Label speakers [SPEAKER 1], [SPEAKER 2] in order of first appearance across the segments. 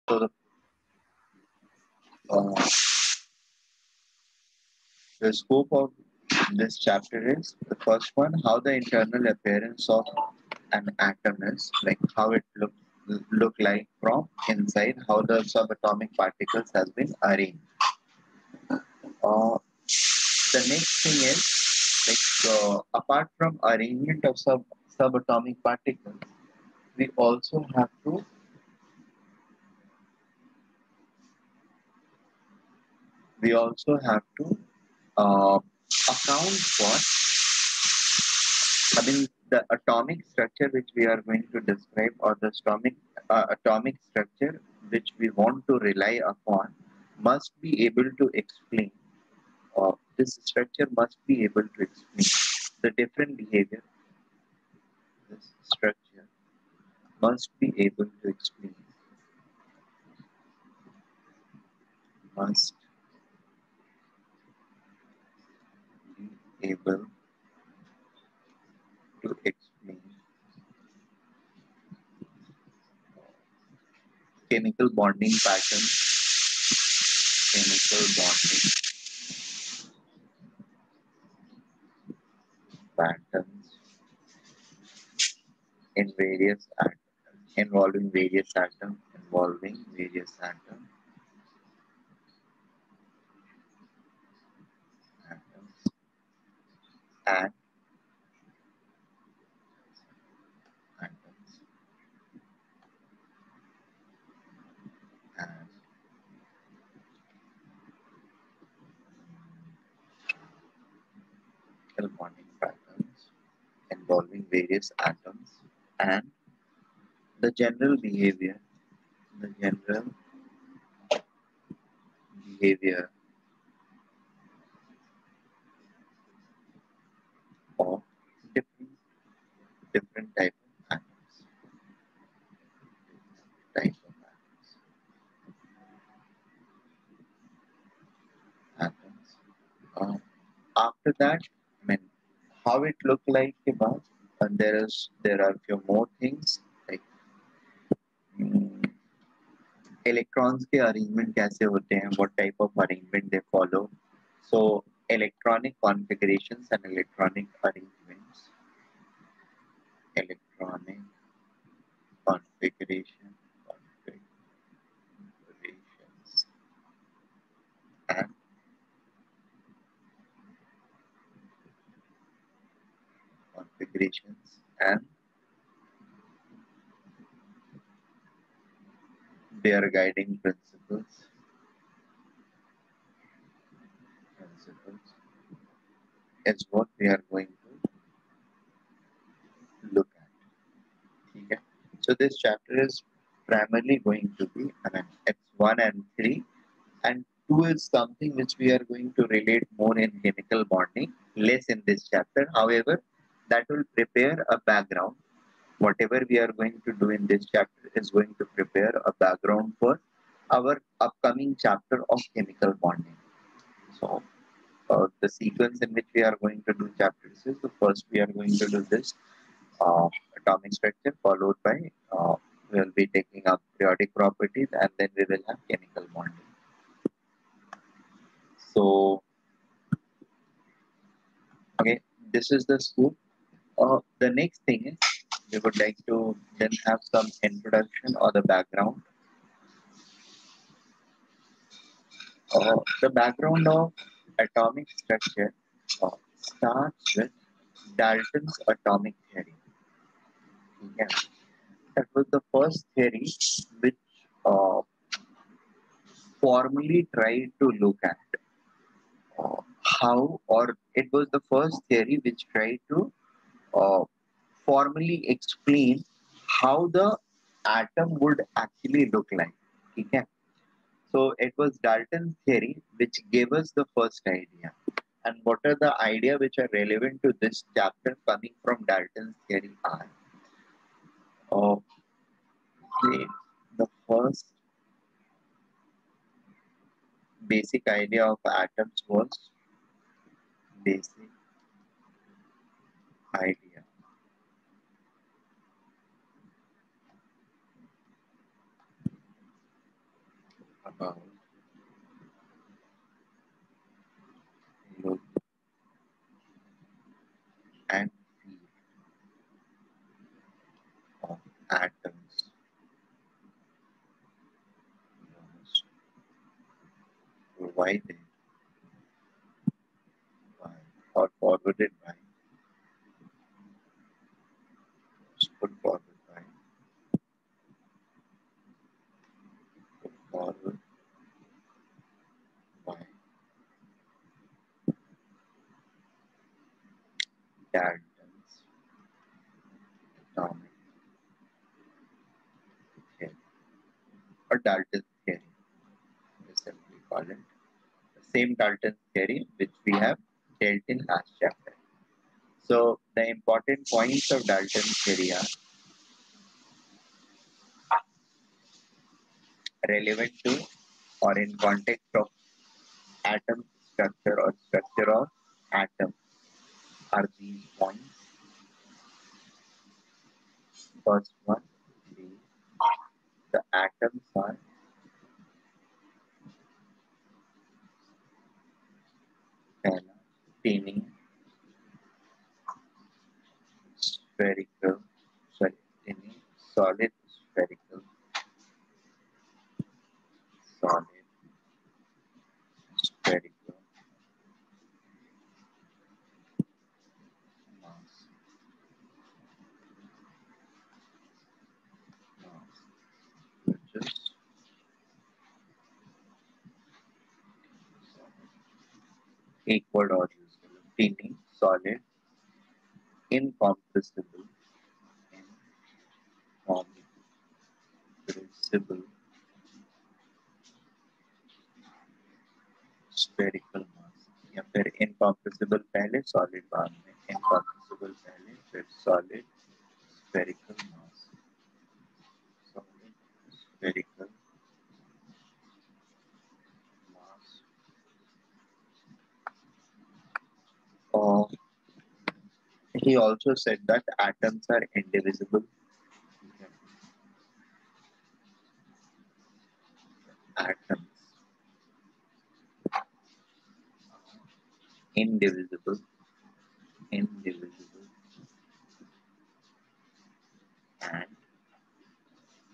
[SPEAKER 1] So uh, the scope of this chapter is the first one, how the internal appearance of an atom is, like how it look like from inside, how the subatomic particles has been arranged. The next thing is apart from arrangement of subatomic particles, we also have to account for, I mean, the atomic structure which we are going to describe, or the atomic structure which we want to rely upon, must be able to explain. This structure must be able to explain the different behavior. This structure must be able to explain. Must be able to explain chemical bonding patterns, chemical bonding patterns in various atoms, involving various atoms, atoms, and atoms, and chemical bonding patterns involving various atoms, and the general behavior, the general behavior of different different type of atoms. After that, I mean, how it look like about, and there are few more things like electrons के arrangement कैसे होते हैं, what type of arrangement they follow. So electronic configurations and electronic configuration, configurations and configurations and their guiding principles is what we are going to look at. Okay? So this chapter is primarily going to be, I mean, it's 1 and 3, and 2 is something which we are going to relate more in chemical bonding, less in this chapter. However, that will prepare a background. Whatever we are going to do in this chapter is going to prepare a background for our upcoming chapter of chemical bonding. So the sequence in which we are going to do chapters is, the first we are going to do this atomic structure, followed by we will be taking up periodic properties, and then we will have chemical bonding. So, okay, this is the scoop. The next thing is we would like to then have some introduction or the background. The background of atomic structure starts with Dalton's atomic theory. Yeah. That was the first theory which uh, formally tried to look at how, or it was the first theory which tried to uh, formally explain how the atom would actually look like. Okay? So it was Dalton's theory which gave us the first idea. And what are the ideas which are relevant to this chapter coming from Dalton's theory are uh, the first basic idea of atoms was basic idea uh, look and feel of atoms was provided by or forwarded by was put forward by Dalton's atomic theory or Dalton's theory, we simply call it. The same Dalton's theory which we have dealt in last chapter. So the important points of Dalton's theory are relevant to or in context of atom structure or structure of atom are these points. First one, the atoms are teeny spherical, teeny solid spherical, solid spherical mass, which is equal or useful, teeny solid, incompressible, incompressible spherical mass या फिर incompressible पहले solid बाद में incompressible पहले फिर solid spherical mass solid spherical mass or he also said that atoms are indivisible. Atoms indivisible, indivisible and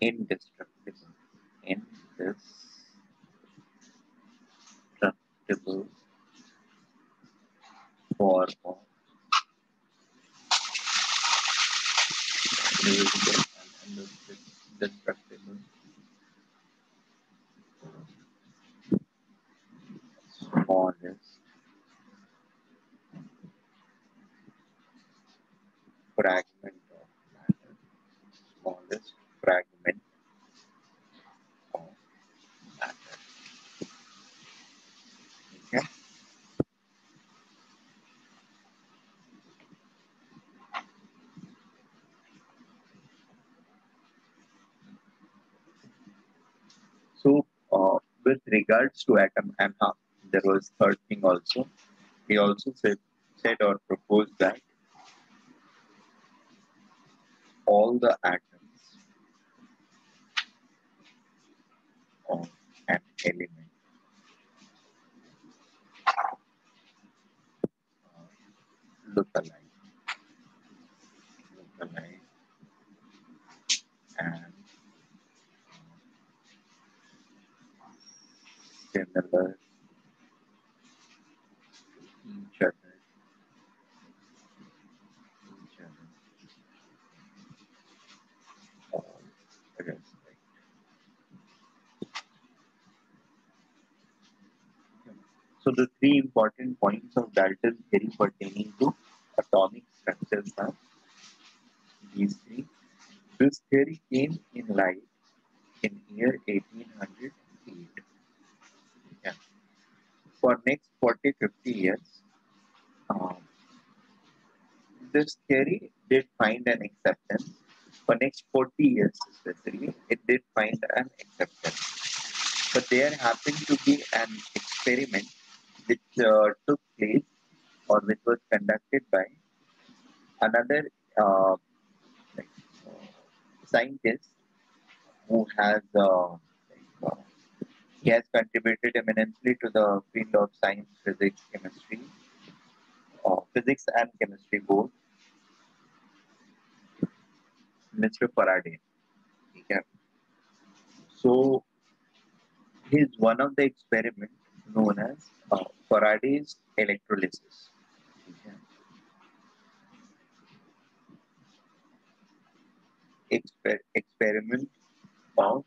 [SPEAKER 1] indestructible, indestructible form of indivisible and indestructible smallest fragment of matter, smallest fragment of matter. Okay? So, with regards to atom, and there was third thing also. He also said or proposed that all the atoms of an element look alike, and similar each other, all respect. So the three important points of Dalton's theory pertaining to atomic structures are these three. This theory came in light in year 1808. Yeah. For next 40-50 years, um, this theory did find an acceptance. For next 40 years especially, it did find an acceptance. But there happened to be an experiment which took place or which was conducted by another like, scientist who has He has contributed eminently to the field of science, physics, chemistry, physics and chemistry both. Mr. Faraday. Okay. So he is one of the experiments known as Faraday's electrolysis. Okay. Experiment of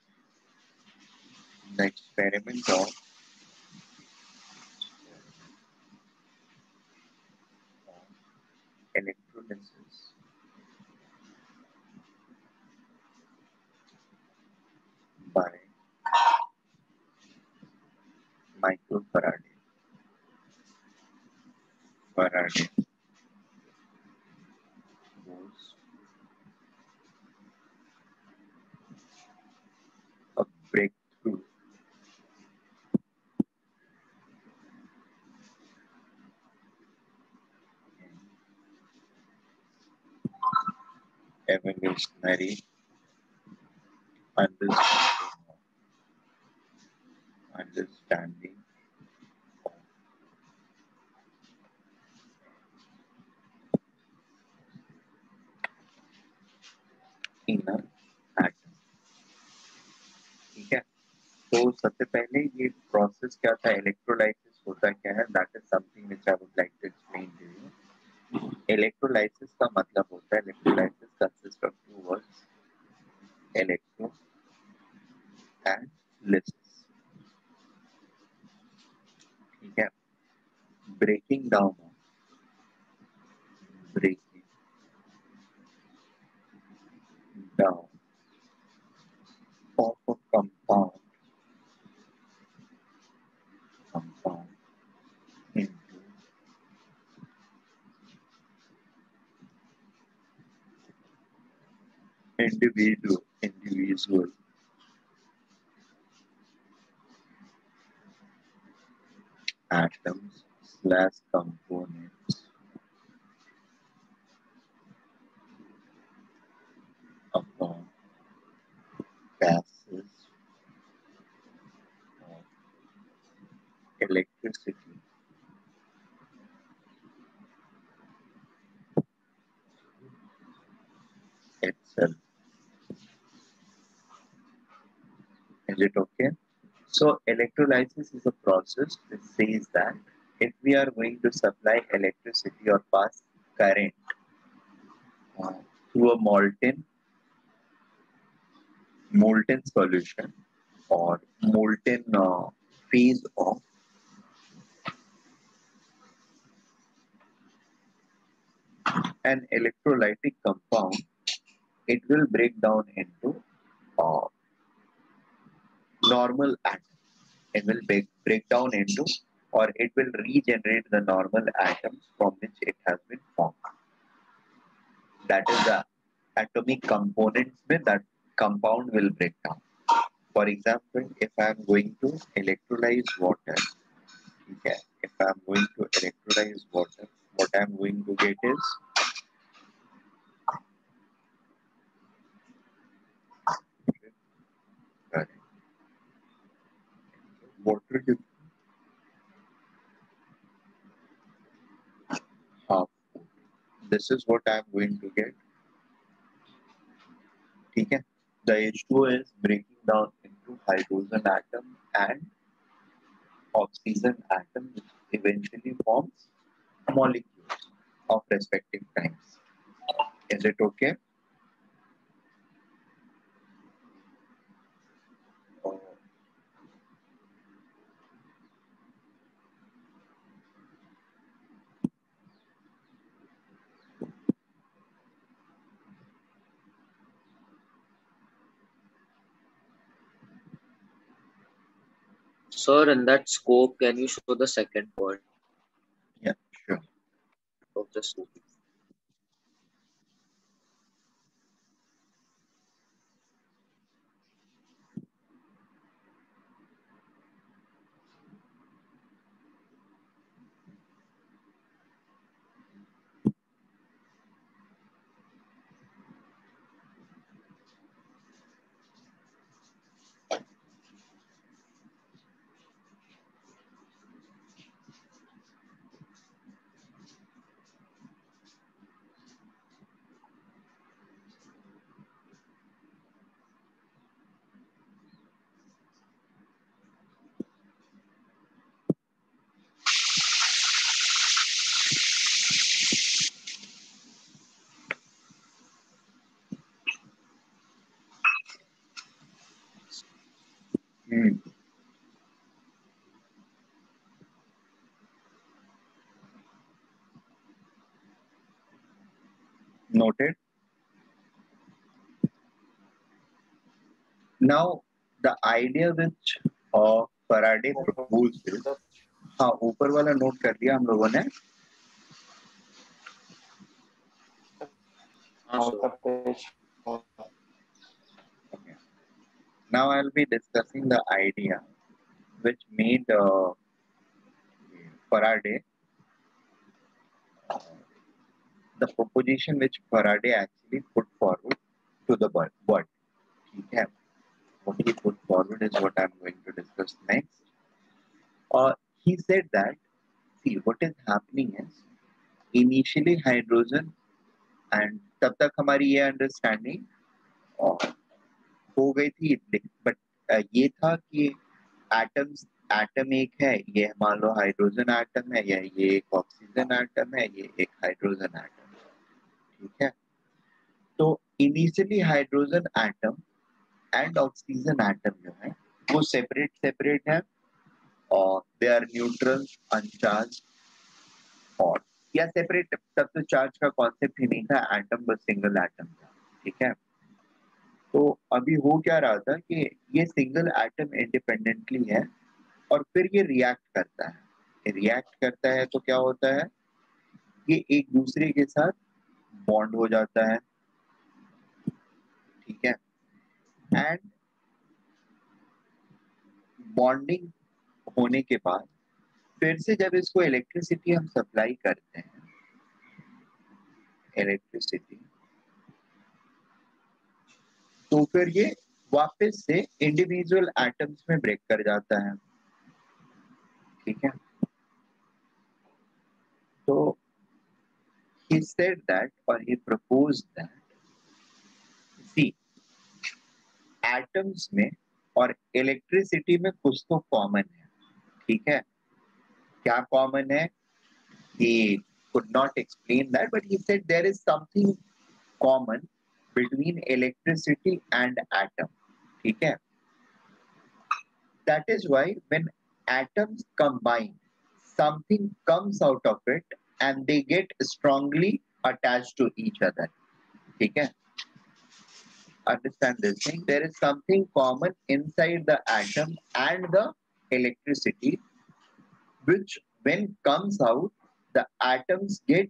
[SPEAKER 1] the experiment of electrolysis by Michael Faraday. Faraday was a breakthrough in evolutionary understanding of inner atom. ठीक है. तो सबसे पहले ये process क्या था, electrolysis होता क्या है, that is something which I would like to explain to you. Electrolysis का मतलब होता है, electrolysis consist of two words, electro and lysis. ठीक है. Breaking down breaking down of a compound into individual atoms slash components upon passes of electricity itself. Is it okay? So electrolysis is a process that says that if we are going to supply electricity or pass current uh, through a molten solution or molten phase of an electrolytic compound, it will break down into uh, normal atom. It will break down into, or it will regenerate the normal atoms from which it has been formed. That is the atomic components with that compound will break down. For example, if I am going to electrolyze water, okay, if I am going to electrolyze water, what I am going to get is water is half. This is what I am going to get. Okay. The H2O is breaking down into hydrogen atom and oxygen atom, which eventually forms molecules of respective kinds. Is it okay?
[SPEAKER 2] Sir, in that scope, can you show the second point?
[SPEAKER 1] Yeah, sure.
[SPEAKER 2] Of the scope.
[SPEAKER 1] Hmm. Noted. Now, the idea which Faraday proposed is, हाँ ऊपर वाला note कर दिया हम लोगों ने.
[SPEAKER 2] हाँ sir.
[SPEAKER 1] Okay. Now I'll be discussing the idea which made Faraday, the proposition which Faraday actually put forward to the world. ठीक है. What he put forward is what I'm going to discuss next. He said that, see, what is happening is initially hydrogen, and तब तक हमारी ये understanding हो गई थी, but ये था कि एटम एक है, ये मान लो हाइड्रोजन एटम है, या ये एक ऑक्सीजन एटम है, ये एक हाइड्रोजन एटम है. ठीक है. तो initially hydrogen atom and oxygen atom जो है वो सेपरेट है, और दे आर न्यूट्रल, अनचार्ज, और या सेपरेट. तब तो चार्ज का कॉन्सेप्ट ही नहीं था, एटम बस सिंगल एटम था. ठीक है. तो अभी हो क्या रहा था कि ये सिंगल एटम इंडिपेंडेंटली है, और फिर ये रिएक्ट करता है तो क्या होता है, ये एक दूसरे के साथ बॉन्ड हो जाता है. ठीक है. एंड बॉन्डिंग होने के बाद फिर से जब इसको इलेक्ट्रिसिटी हम सप्लाई करते हैं, इलेक्ट्रिसिटी, तो फिर ये वापस से इंडिविजुअल एटम्स में ब्रेक कर जाता है. ठीक है. तो he said that, or he proposed that, see, atoms में और इलेक्ट्रिसिटी में कुछ तो कॉमन है. ठीक है. क्या कॉमन है, he could not explain that, but he said there is something common between electricity and atom. ठीक है. That is why when atoms combine, something comes out of it and they get strongly attached to each other. ठीक है. Understand this thing. There is something common inside the atom and the electricity, which when comes out, the atoms get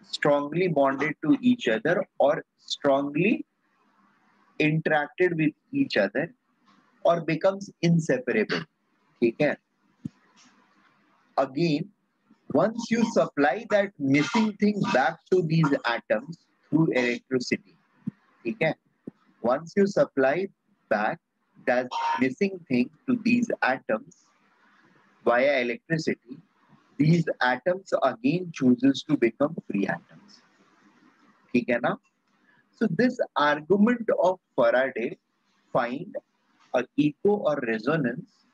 [SPEAKER 1] strongly bonded to each other or strongly interacted with each other or becomes inseparable. ठीक है. Again, once you supply that missing thing back to these atoms through electricity, ठीक है, once you supply back that missing thing to these atoms via electricity, these atoms again chooses to become free atoms. ठीक है ना. So this argument of Faraday find a echo or resonance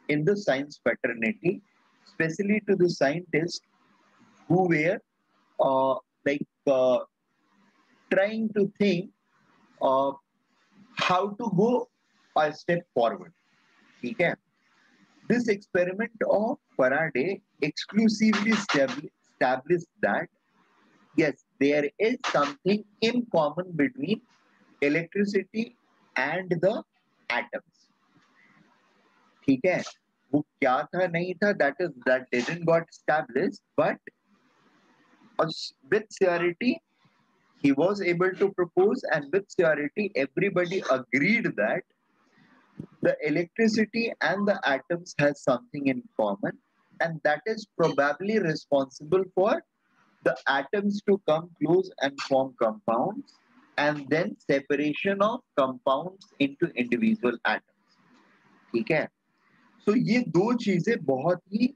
[SPEAKER 1] in the science fraternity, especially to the scientists who were like trying to think of how to go a step forward. ठीक है. This experiment of Faraday exclusively established that yes, there is something in common between electricity and the atoms. ठीक है. वो क्या था नहीं था, that didn't got established, but with surety he was able to propose, and with surety everybody agreed that the electricity and the atoms has something in common, and that is probably responsible for the atoms to come close and form compounds, and then separation of compounds into individual atoms. ठीक है. So ये दो चीजें बहुत ही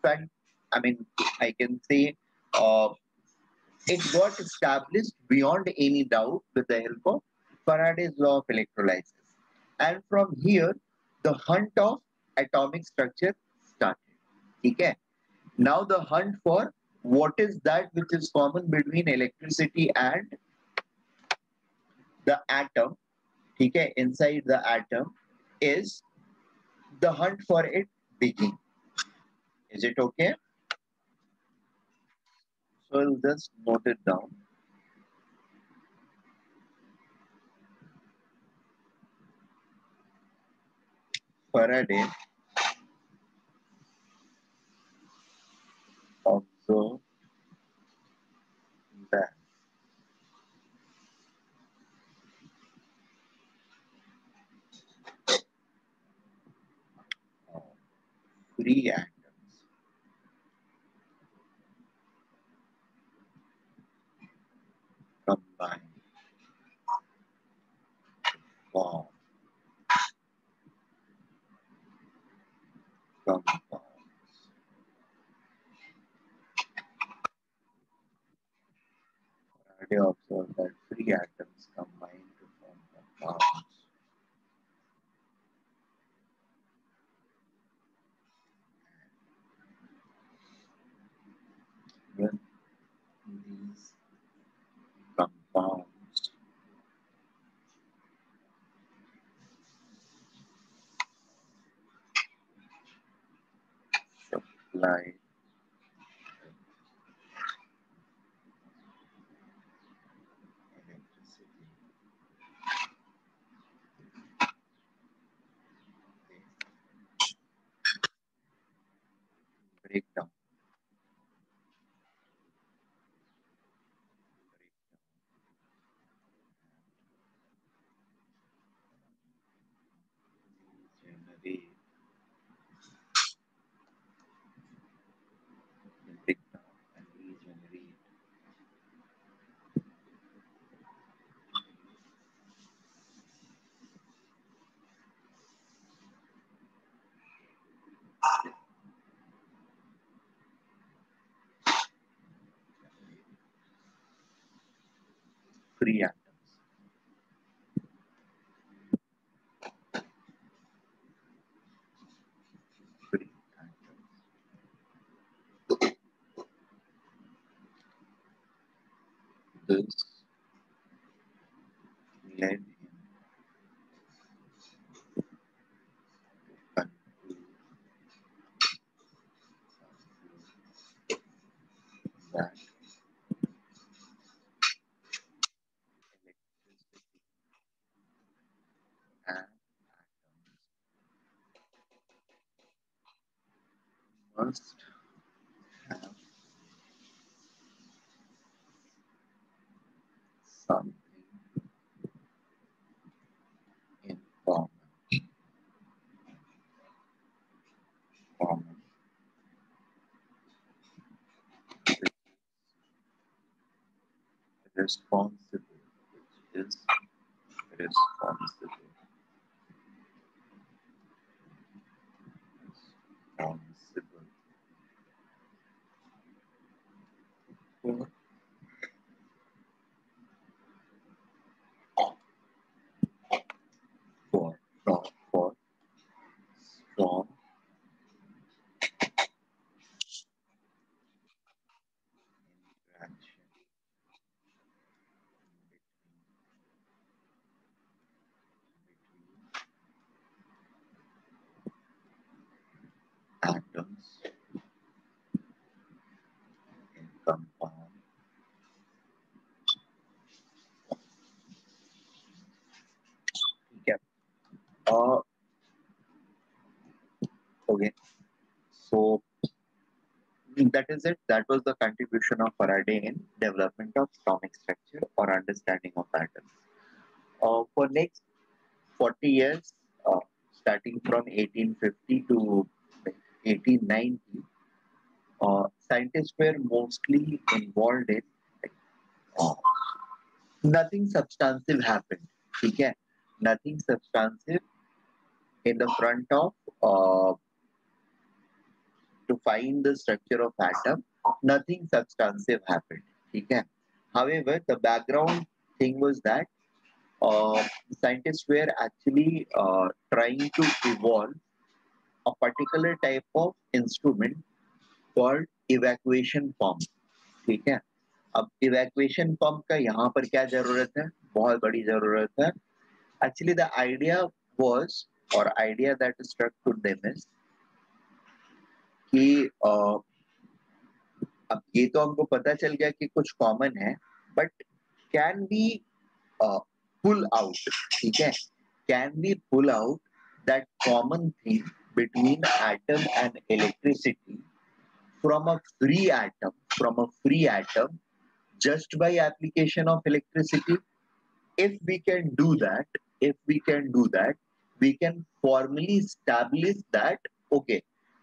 [SPEAKER 1] I mean I can say it got established beyond any doubt with the help of Faraday's law of electrolysis. And from here, the hunt of atomic structure started. ठीक है. Now the hunt for what is that which is common between electricity and the atom. ठीक है. Inside the atom, is the hunt for it begin. Is it okay? So I'll just note it down. Faraday observed that free atoms combine form compounds. Faraday observed that free atoms combine to form compounds. When these compounds supply electricity, they break down generate break down and regenerate free atoms. Free atoms. This led him to conclude that electricity and atoms must have something in common, which is responsible, responsible for for strong interaction between atoms in compound. Okay. Okay. So that is it. That was the contribution of Faraday in development of atomic structure or understanding of atoms. For next 40 years, starting from 1850 to 1890, scientists were mostly involved in uh, nothing substantive happened. Okay? Nothing substantive in the front of to find the structure of atom. Nothing substantive happened. Okay? However, the background thing was that uh, scientists were actually trying to evolve a particular type of instrument called evacuation pump. ठीक है, अब evacuation pump का यहाँ पर क्या जरूरत है, बहुत बड़ी जरूरत है. Actually the idea was or idea that struck to them is कि अब ये तो हमको पता चल गया कि कुछ कॉमन है, but can be pull out, ठीक है, can be pull out that common thing between atom and electricity from a free atom just by application of electricity. If we can do that, we can formally establish that okay,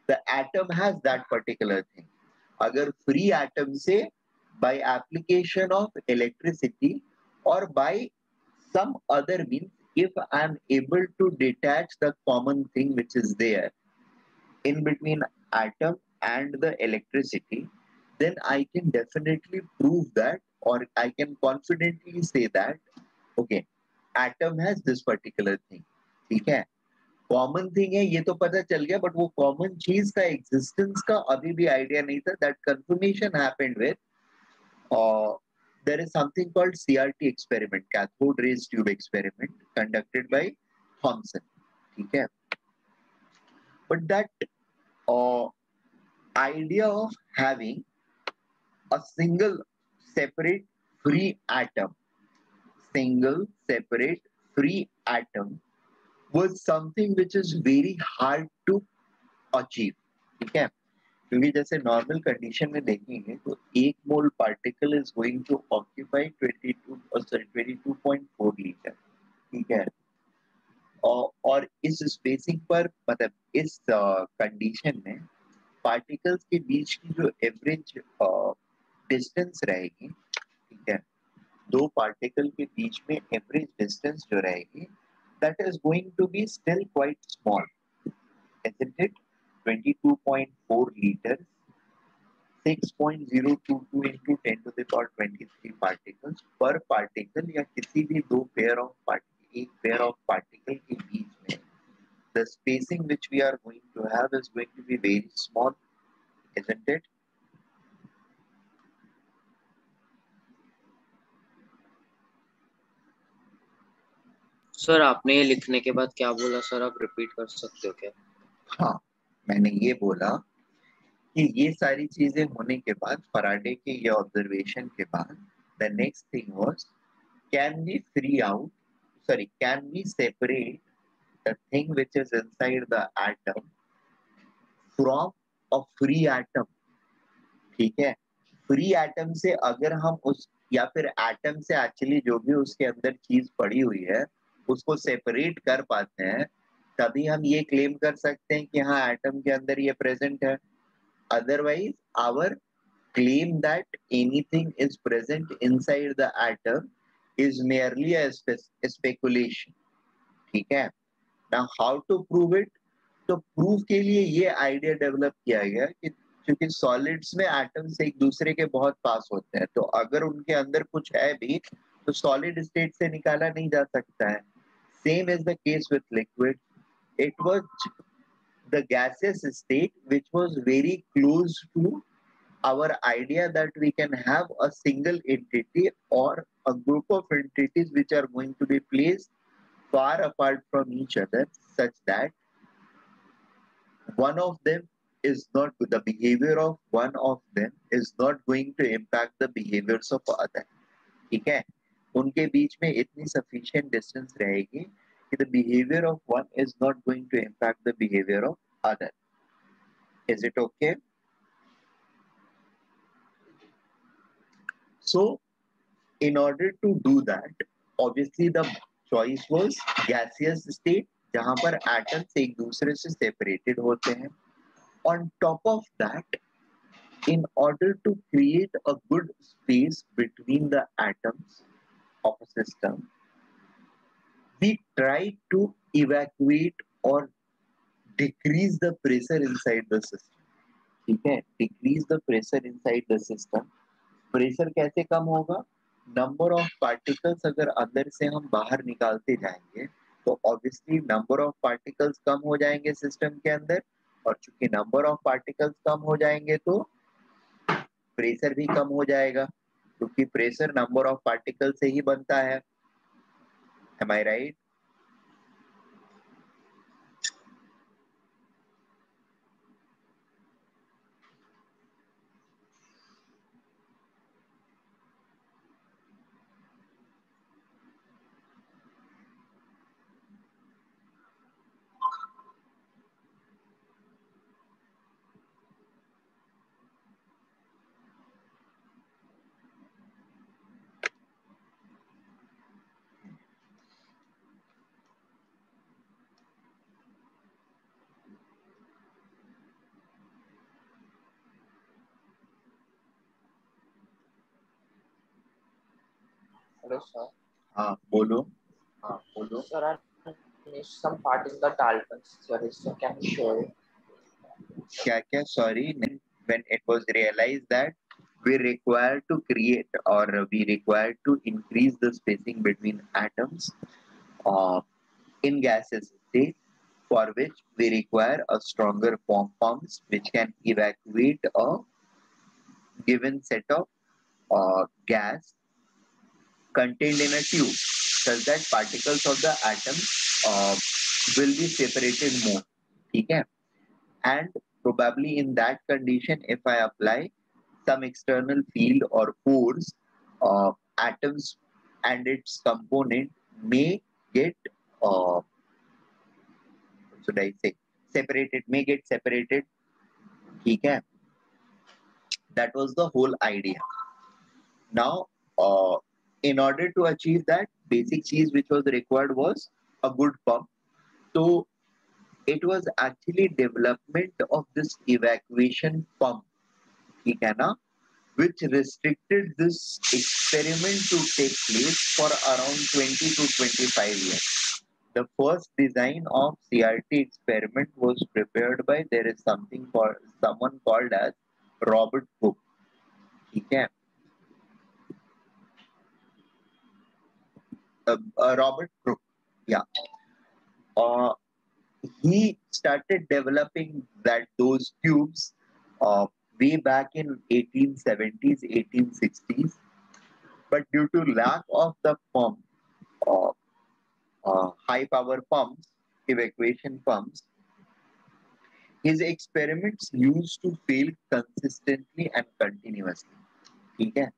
[SPEAKER 1] the atom has that particular thing. अगर free atom से by application of electricity or by some other means, if I am able to detach the common thing which is there in between atom and the electricity, then I can definitely prove that, or I can confidently say that okay, atom has this particular thing. ठीक है, common thing है ये तो पता चल गया, but वो common चीज का एग्जिस्टेंस का अभी भी आइडिया नहीं था. That confirmation happened with there is something called CRT experiment, cathode rays tube experiment, conducted by Thomson. ठीक है, but that idea of having a single separate free atom was something which is very hard to achieve. ठीक है, क्योंकि जैसे normal condition में देखेंगे तो एक mole particle is going to occupy 22.4 litre. ठीक है, और इस स्पेसिंग पर मतलब इस कंडीशन में पार्टिकल्स के बीच की जो एवरेज डिस्टेंस रहेगी, ठीक है, दो पार्टिकल के बीच में एवरेज डिस्टेंस जो रहेगी, that is going to be still quite small, isn't it? 22.4 liters, 6.022 into 10 to the power 23 particles per particle, या किसी भी दो पेयर ऑफ एक पेयर ऑफ पार्टिकल के बीच में the spacing which we are going to have is going to be very small, isn't it?
[SPEAKER 2] Sir आपने ये लिखने के बाद क्या बोला सर, आप रिपीट कर सकते हो क्या?
[SPEAKER 1] हाँ, मैंने ये बोला कि ये सारी चीजें होने के बाद, फराडे के ये ऑब्जर्वेशन के बाद, the next thing was can we separate the thing which is inside the atom from a free atom. ठीक है, फ्री एटम से अगर हम उस या फिर एटम से एक्चुअली जो भी उसके अंदर चीज पड़ी हुई है उसको सेपरेट कर पाते हैं, तभी हम ये क्लेम कर सकते हैं कि हाँ एटम के अंदर ये प्रेजेंट है. Otherwise, our claim that anything is present inside the atom is merely a speculation. ठीक है, now how to prove it? तो प्रूफ के लिए ये आइडिया डेवलप किया गया कि क्योंकि सॉलिड्स में एटम्स एक दूसरे के बहुत पास होते हैं, तो अगर उनके अंदर कुछ है भी तो सॉलिड स्टेट से निकाला नहीं जा सकता है. Same is the case with liquid. It was the gaseous state which was very close to our idea that we can have a single entity or a group of entities which are going to be placed far apart from each other, such that one of them is not, the behavior of one of them is not going to impact the behaviors of other. ठीक है, उनके बीच में इतनी sufficient distance रहेगी कि the behavior of one is not going to impact the behavior of other. Is it okay? So in order to do that, obviously the choice was gaseous state, जहां पर atoms एक दूसरे से separated होते हैं. On top of that, in order to create a good space between the atoms of a system, we try to evacuate or decrease the pressure inside the system. ठीक है, decrease the pressure inside the system. Pressure कैसे कम होगा? Number of particles अगर अंदर से हम बाहर निकालते जाएंगे तो ऑब्वियसली नंबर ऑफ पार्टिकल्स कम हो जाएंगे सिस्टम के अंदर, और चूंकि नंबर ऑफ पार्टिकल्स कम हो जाएंगे तो प्रेशर भी कम हो जाएगा, क्योंकि प्रेशर नंबर ऑफ पार्टिकल से ही बनता है. Am I right?
[SPEAKER 2] Hello, sir.
[SPEAKER 1] हाँ बोलो.
[SPEAKER 2] Sir, I missed some part in the Dalton's theory. So can you show it?
[SPEAKER 1] क्या sorry, when it was realized that we require to create or we require to increase the spacing between atoms in gaseous state, for which we require a stronger pumps which can evacuate a given set of gas contained in a tube such that particles of the atom uh, will be separated more. ठीक है? And probably in that condition, if I apply some external field or force, atoms and its component may get, what should I say, separated, may get separated. ठीक है? That was the whole idea. Now, in order to achieve that, basic cheese which was required was a good pump. So it was actually development of this evacuation pump, ठीक है ना, which restricted this experiment to take place for around 20 to 25 years. The first design of CRT experiment was prepared by there is someone called as Robert Cook. ठीक है? Robert Cook. Yeah. Uh, he started developing those tubes way back in 1870s, 1860s. But due to lack of the pump, uh, high power pumps, evacuation pumps, his experiments used to fail consistently and continuously. ठीक है?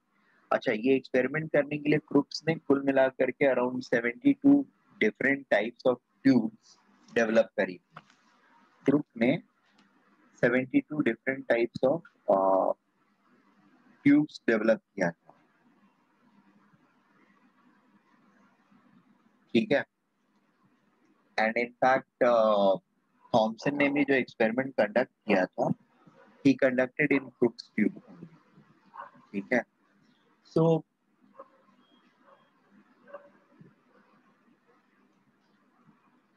[SPEAKER 1] अच्छा, ये experiment करने के लिए क्रुप्स ने कुल मिलाकर के around 72 different types of tubes develop करी. क्रुप ने 72 different types of tubes develop किया था. ठीक है? एंड इनफैक्ट थॉमसन ने भी जो एक्सपेरिमेंट कंडक्ट किया था, he conducted in Crookes tube only. ठीक है? So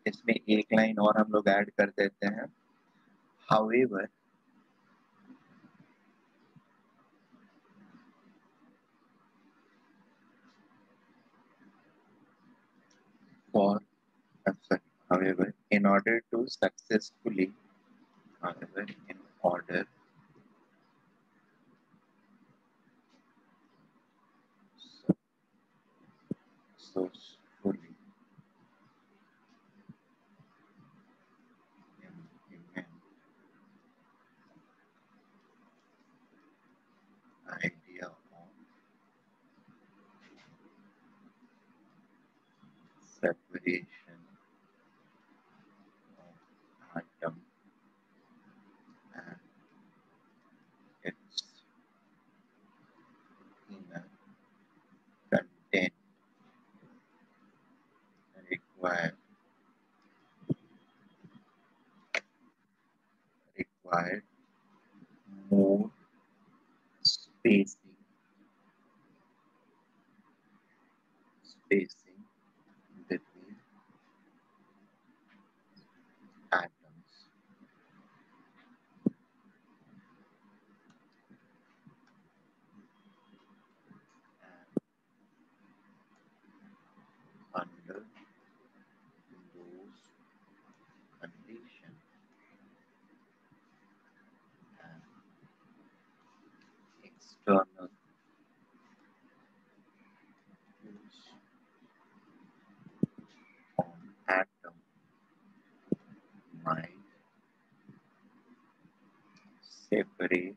[SPEAKER 1] इसमें एक लाइन और हम लोग ऐड कर देते हैं. However, however, in order to successfully, however, in order successfully implement idea of separation of atom and its inner content required more spacing between atoms. And under those conditions, an external force on atom might separate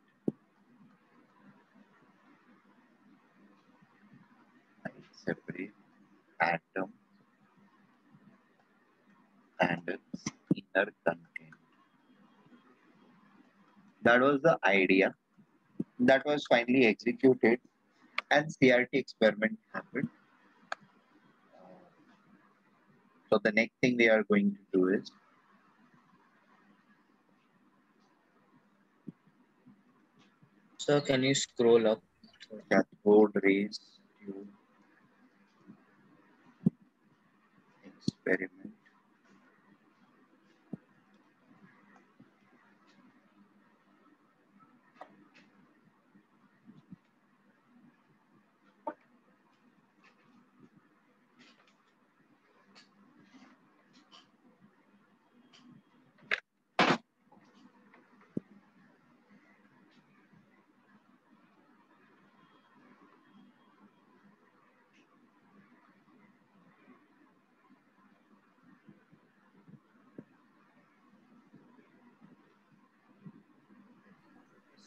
[SPEAKER 1] atom and its inner content. That was the idea. That was finally executed, and CRT experiment happened. So the next thing they are going to do is
[SPEAKER 2] Sir, can you scroll up?
[SPEAKER 1] cathode rays tube experiment.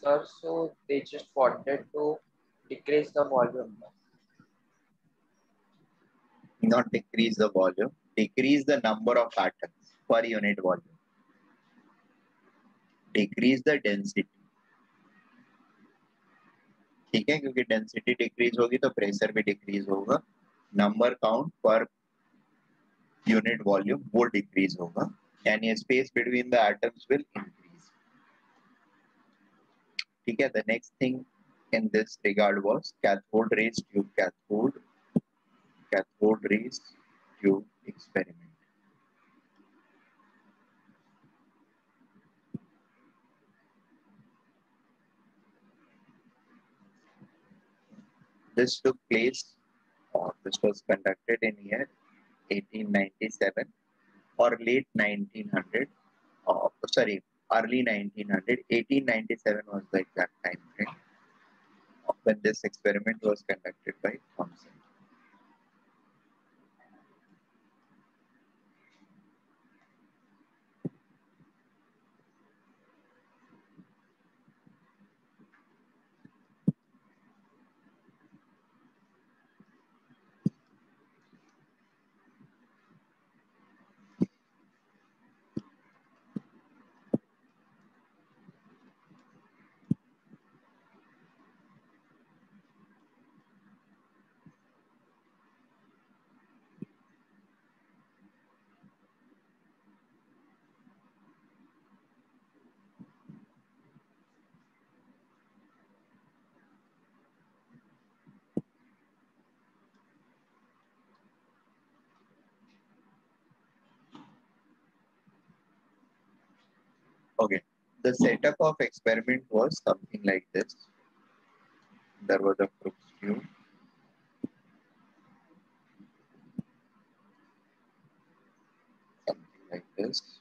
[SPEAKER 2] Sir, so they just wanted to decrease the volume.
[SPEAKER 1] Not decrease the volume, decrease the number of atoms per unit volume. Decrease the density. ठीक है, क्योंकि density decrease होगी तो pressure भी decrease होगा, number count per unit volume वो decrease होगा, and ये space between the atoms will increase. ठीक है, the next thing in this regard was cathode rays tube, cathode rays tube experiment. This took place, or this was conducted in year 1897 or late 1900, sorry, early 1900. 1897 was the exact time frame when this experiment was conducted by Thomson. Okay, the setup of experiment was something like this. There was a Crookes tube, something like this.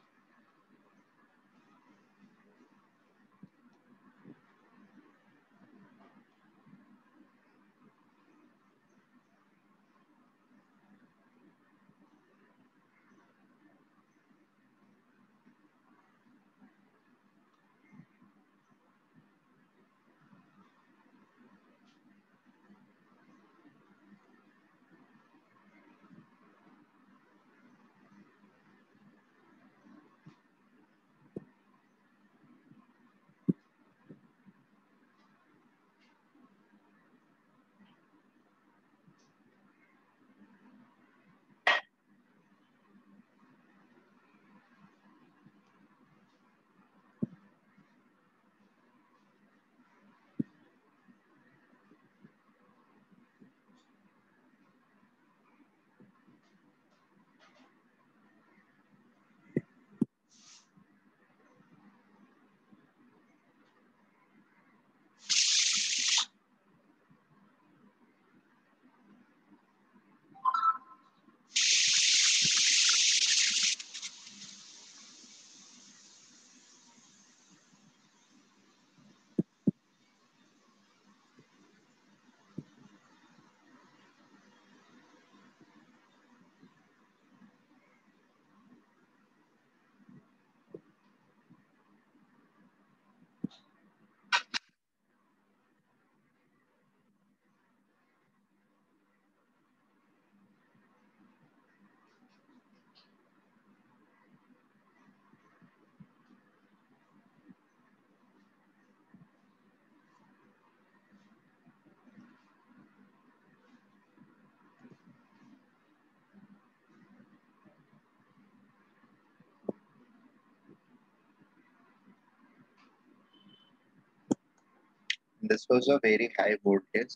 [SPEAKER 1] This was a very high voltage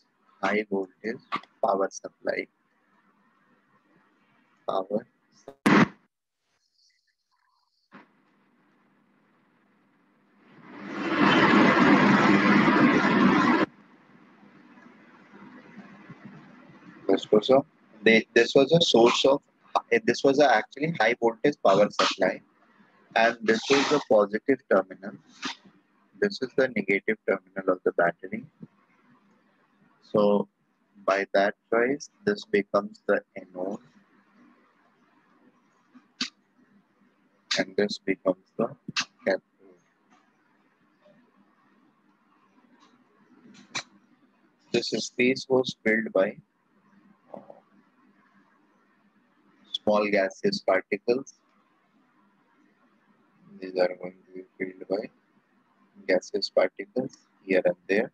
[SPEAKER 1] power supply. Power So this was a source of this was a actually high voltage power supply, and this is the positive terminal. This is the negative terminal of the battery. So by that choice, this becomes the anode, and this becomes the cathode. This space was filled by uh, small gaseous particles. These are going to be filled by gaseous particles here and there,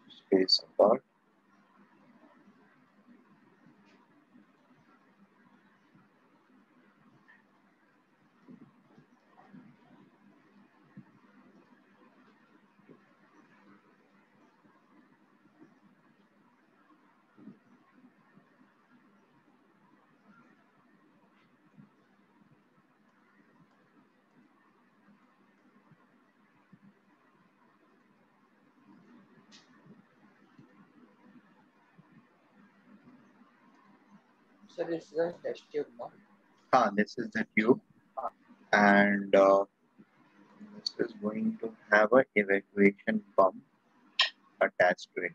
[SPEAKER 1] space apart.
[SPEAKER 3] So this is a test tube, no?
[SPEAKER 1] This is the tube, and this is going to have an evacuation pump attached to it.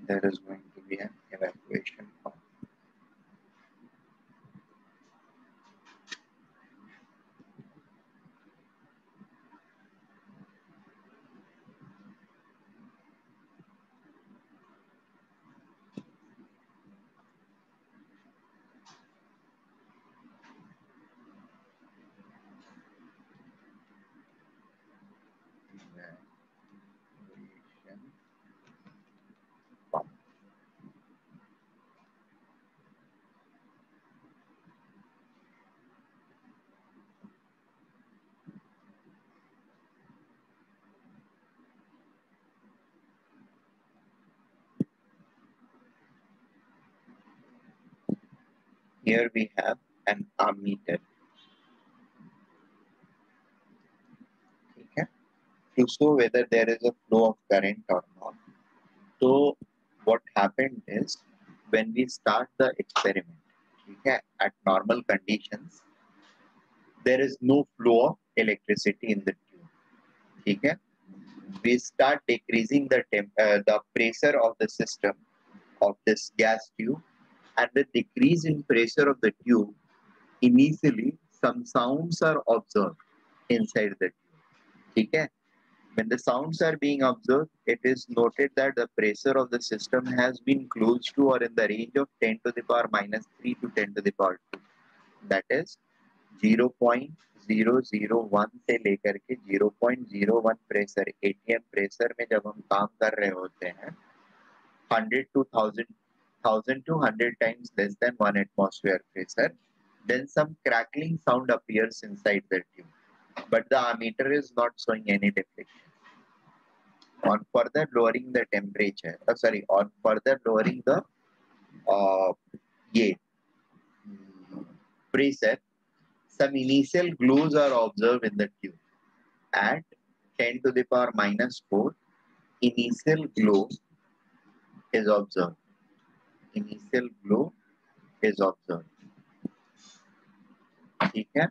[SPEAKER 1] There is going to be an evacuation pump. Evacuation pump. Here we have an ammeter. Okay, to show whether there is a flow of current or not. So what happened is, when we start the experiment, okay, at normal conditions, there is no flow of electricity in the tube. Okay, we start decreasing the pressure of the system of this gas tube, and the decrease in pressure of the tube, initially some sounds are observed inside the tube. Okay, when the sounds are being observed, it is noted that the pressure of the system has been close to or in the range of 10 to the power minus 3 to 10 to the power 2. That is 0.001 से लेकर के 0.01 pressure ATM pressure में जब हम काम कर रहे होते हैं 100 to 1000 to 100 times less than 1 atmosphere pressure, then some crackling sound appears inside the tube, but the ammeter is not showing any deflection. On further lowering the temperature, on further lowering the ये pressure, some initial glows are observed in the tube. At 10 to the power minus 4, initial glow is observed. Initial glow is observed. ठीक है,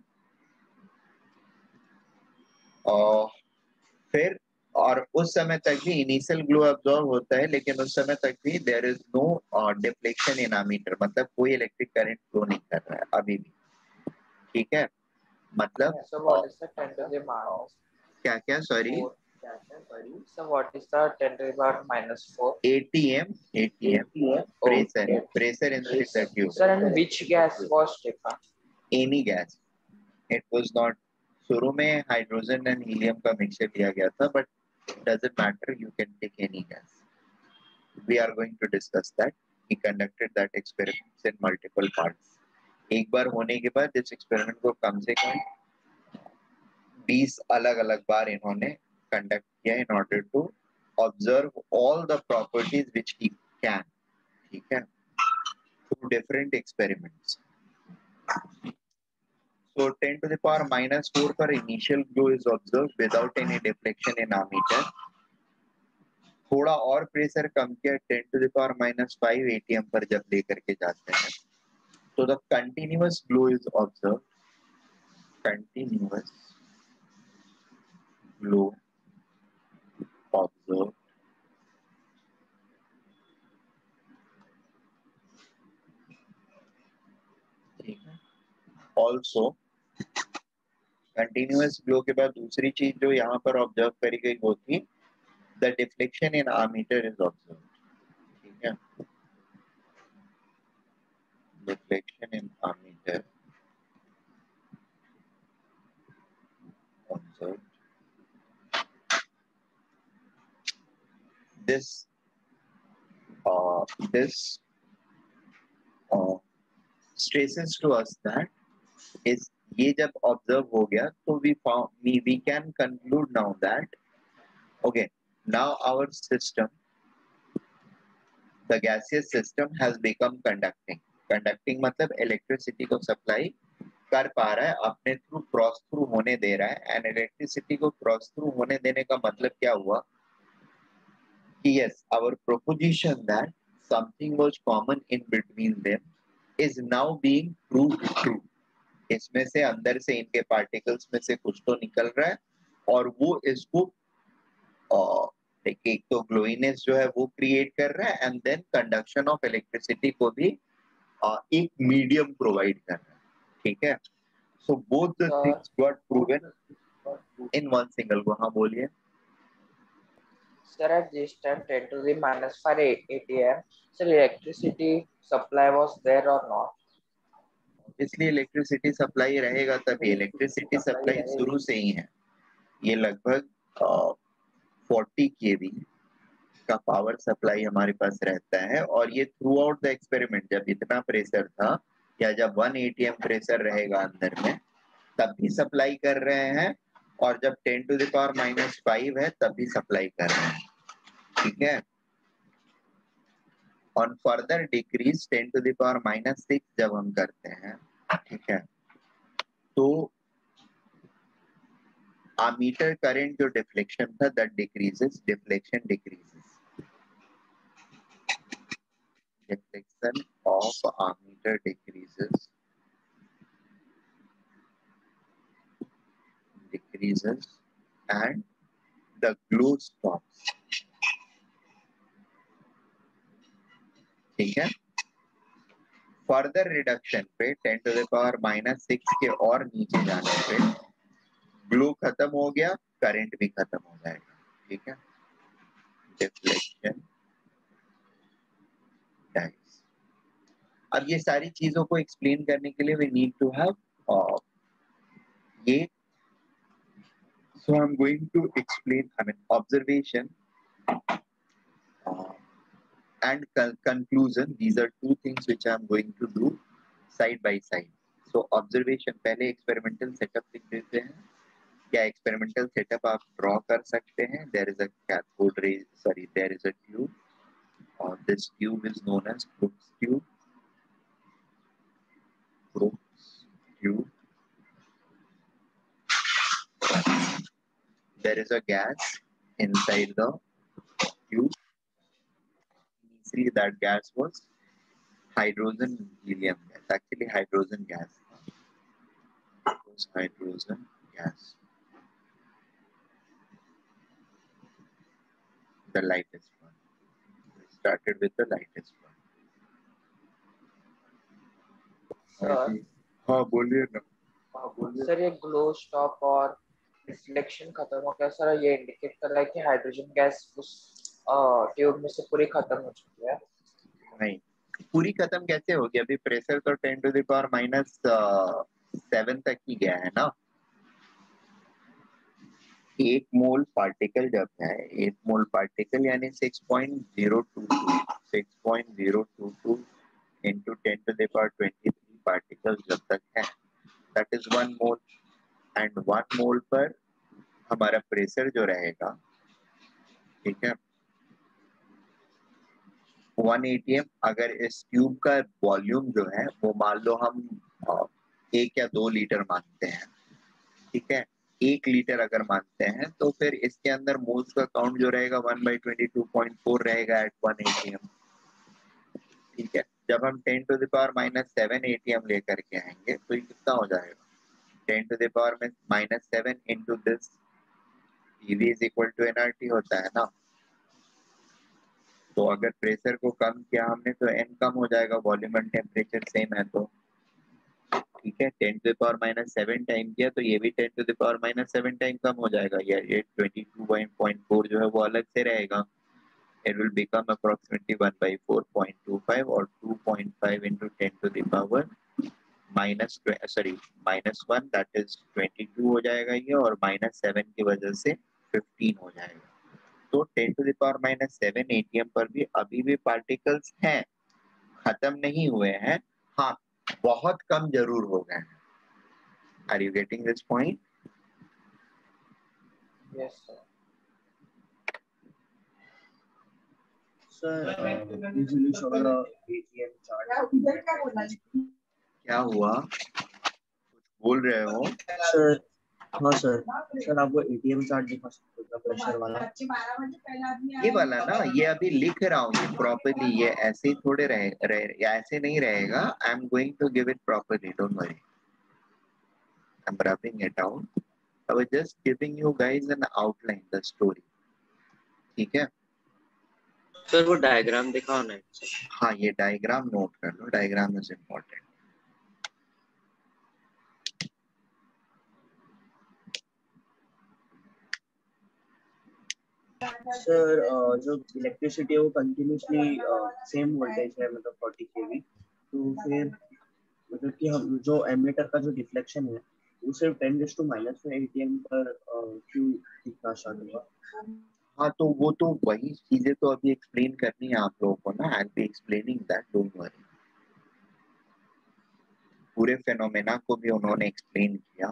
[SPEAKER 1] फिर और उस समय तक भी initial glow observe होता है, लेकिन उस समय तक भी there is no deflection in ammeter, मतलब कोई इलेक्ट्रिक करंट फ्लो नहीं कर रहा है अभी भी. ठीक है, मतलब
[SPEAKER 3] So what is the 10 to the minus
[SPEAKER 1] क्या क्या sorry
[SPEAKER 3] 4? So what is the 10 to the power minus 4?
[SPEAKER 1] ATM pressure inside the tube.
[SPEAKER 3] Sir, and which gas was taken?
[SPEAKER 1] Any gas. It was not. शुरू में hydrogen and helium का mixture दिया गया था, but doesn't matter, you can take any gas. We are going to discuss that. He conducted that experiments in multiple parts. एक बार होने के बाद इस एक्सपेरिमेंट को कम से कम 20 अलग अलग बार इन्होंने कंडक्ट किया in order to observe all the properties which he can. ठीक है, through different experiments. So 10 to the power minus 4 पर initial glow is observed without any deflection in ammeter. थोड़ा और प्रेशर कम किया 10⁻⁻5 ATM पर जब लेकर के जाते हैं, तो the continuous glow is observe, continuous glow observe, ठीक है। ऑल्सो कंटिन्यूअस ग्लो के बाद दूसरी चीज जो यहाँ पर ऑब्जर्व करी गई वो थी the deflection in ammeter is observe, ठीक है। Deflection in ammeter observe, this this stresses to us that is ये जब ऑब्जर्व हो गया तो we can conclude now that okay, now our system, the gaseous system has become conducting. conducting मतलब electricity को supply कर पा रहा है, अपने थ्रू क्रॉस थ्रू होने दे रहा है। एंड इलेक्ट्रिसिटी को क्रॉस थ्रू होने देने का मतलब क्या हुआ कि yes, our proposition that something was common in between them is now being proved true. इसमें से अंदर से इनके पार्टिकल्स में से कुछ तो निकल रहा है और वो इसको एक तो ग्लोइनेस जो है वो क्रिएट कर रहा है and then conduction of electricity को भी एक मीडियम प्रोवाइड कर रहा है, ठीक है। So both the things got proven in one single go. हाँ बोलिए
[SPEAKER 3] Sir, at this time 10⁻⁵ ATM, sir, electricity supply was there or not?
[SPEAKER 1] इसलिए इलेक्ट्रिसिटी सप्लाई रहेगा तभी, इलेक्ट्रिसिटी सप्लाई शुरू से ही है। ये लगभग 40 kV का पावर सप्लाई हमारे पास रहता है और ये थ्रू आउट द एक्सपेरिमेंट जब इतना प्रेशर था या जब 1 ATM प्रेशर रहेगा अंदर में तब भी सप्लाई कर रहे हैं और जब 10⁻⁵ है तब भी सप्लाई कर रहे हैं, ठीक है। ऑन फर्दर डिक्रीज 10⁻⁻6 जब हम करते हैं, ठीक है, तो ammeter current जो डिफ्लेक्शन था that decreases, deflection decreases, deflection of ammeter decreases and the glow stops, ठीक है। फर्दर रिडक्शन पे 10⁻⁻6 के और नीचे जाने पे ग्लो खत्म हो गया, करंट भी खत्म हो जाएगा, ठीक है। Deflection dies. अब ये सारी चीजों को एक्सप्लेन करने के लिए वी नीड टू हैव ये so I'm going to explain, I mean observation and conclusion. These are two things which I'm going to do side by side. So observation पहले experimental setup लिख देते हैं। क्या experimental setup आप draw कर सकते हैं? There is a cathode ray, sorry, there is a tube. This tube is known as Crookes tube. Crookes tube. There is a gas inside the tube. Initially, that gas was hydrogen helium gas. Actually, hydrogen gas. It was hydrogen gas. The lightest one. We started with the lightest one.
[SPEAKER 3] Sir,
[SPEAKER 1] हाँ बोलिए ना।
[SPEAKER 3] Sir ये glow stop और reflection खत्म हो गया sir, ये indicate कर रहा है कि हाइड्रोजन गैस उस ट्यूब में से पूरी खत्म हो चुकी है।
[SPEAKER 1] नहीं, पूरी खत्म कैसे होगी? अभी प्रेशर तो 10⁻⁻7 तक ही गया है ना। 1 मोल पार्टिकल जब है, 1 मोल पार्टिकल यानी 6.022 into 10⁻23 पार्टिकल जब तक है, that is 1 मोल। एंड 1 मोल पर हमारा प्रेशर जो रहेगा, ठीक है, 1 ATM। अगर इस ट्यूब का वॉल्यूम जो है वो मान लो हम 1 या 2 लीटर मानते हैं, ठीक है, 1 लीटर अगर मानते हैं तो फिर इसके अंदर मोल्स का काउंट जो रहेगा 1/22.4 रहेगा एट 1 एटीएम। ठीक है, जब हम 10 टू द पावर -7 एटीएम लेकर के आएंगे तो ये कितना हो जाएगा, 10 टू द पावर में -7 into this PV is equal to NRT होता है ना। तो अगर प्रेशर को कम किया हमने तो एन कम हो जाएगा, वॉल्यूम एंड टेम्परेचर सेम है तो ठीक है। 10 टू द पावर -7 टाइम किया तो ये भी 10 टू द पावर -7 टाइम कम हो जाएगा, ये 22.4 जो है वो अलग से रहेगा। It will become approximately 1/4.25 or 2.5 into 10 to the power -1 that is 22 हो जाएगा ये, और -7 की वजह से 15 हो जाएगा। तो 10 to the power -7 एटीएम पर भी अभी भी पार्टिकल्स हैं, खत्म नहीं हुए हैं, हाँ बहुत कम जरूर हो गए हैं। Are you getting this point?
[SPEAKER 3] Yes, sir.
[SPEAKER 4] Sir, usually show the ATM chart.
[SPEAKER 1] क्या हुआ, कुछ बोल रहे हो?
[SPEAKER 4] Sir, हाँ सर, सर आप वो ATM चार्ट दिखा सकते हो प्रेशर वाला?
[SPEAKER 1] ये वाला ना, ये अभी लिख रहा हूँ ये प्रॉपर्ली, ये ऐसे ही थोड़े रहे या ऐसे नहीं रहेगा। I am going to give it properly, don't worry, I am rubbing it out. I was just giving you guys an outline the story, ठीक है।
[SPEAKER 2] सर वो डायग्राम दिखाओ ना सर।
[SPEAKER 1] हाँ, ये डायग्राम नोट कर लो, डायग्राम इज इम्पोर्टेंट।
[SPEAKER 4] सर जो electricity है वो कंटिन्यूसली सेम वोल्टेज है, मतलब 40 kV, तो फिर मतलब कि हम जो एमीटर का जो डिफ्लेक्शन है वो सिर्फ 10⁻⁻⁴ ATM पर क्यों दिखना स्टार्ट हुआ?
[SPEAKER 1] हाँ तो वो तो वही चीजें तो अभी एक्सप्लेन करनी है आप लोगों को ना, I will be explaining that, don't worry. पूरे फेनोमेना को भी उन्होंने एक्सप्लेन किया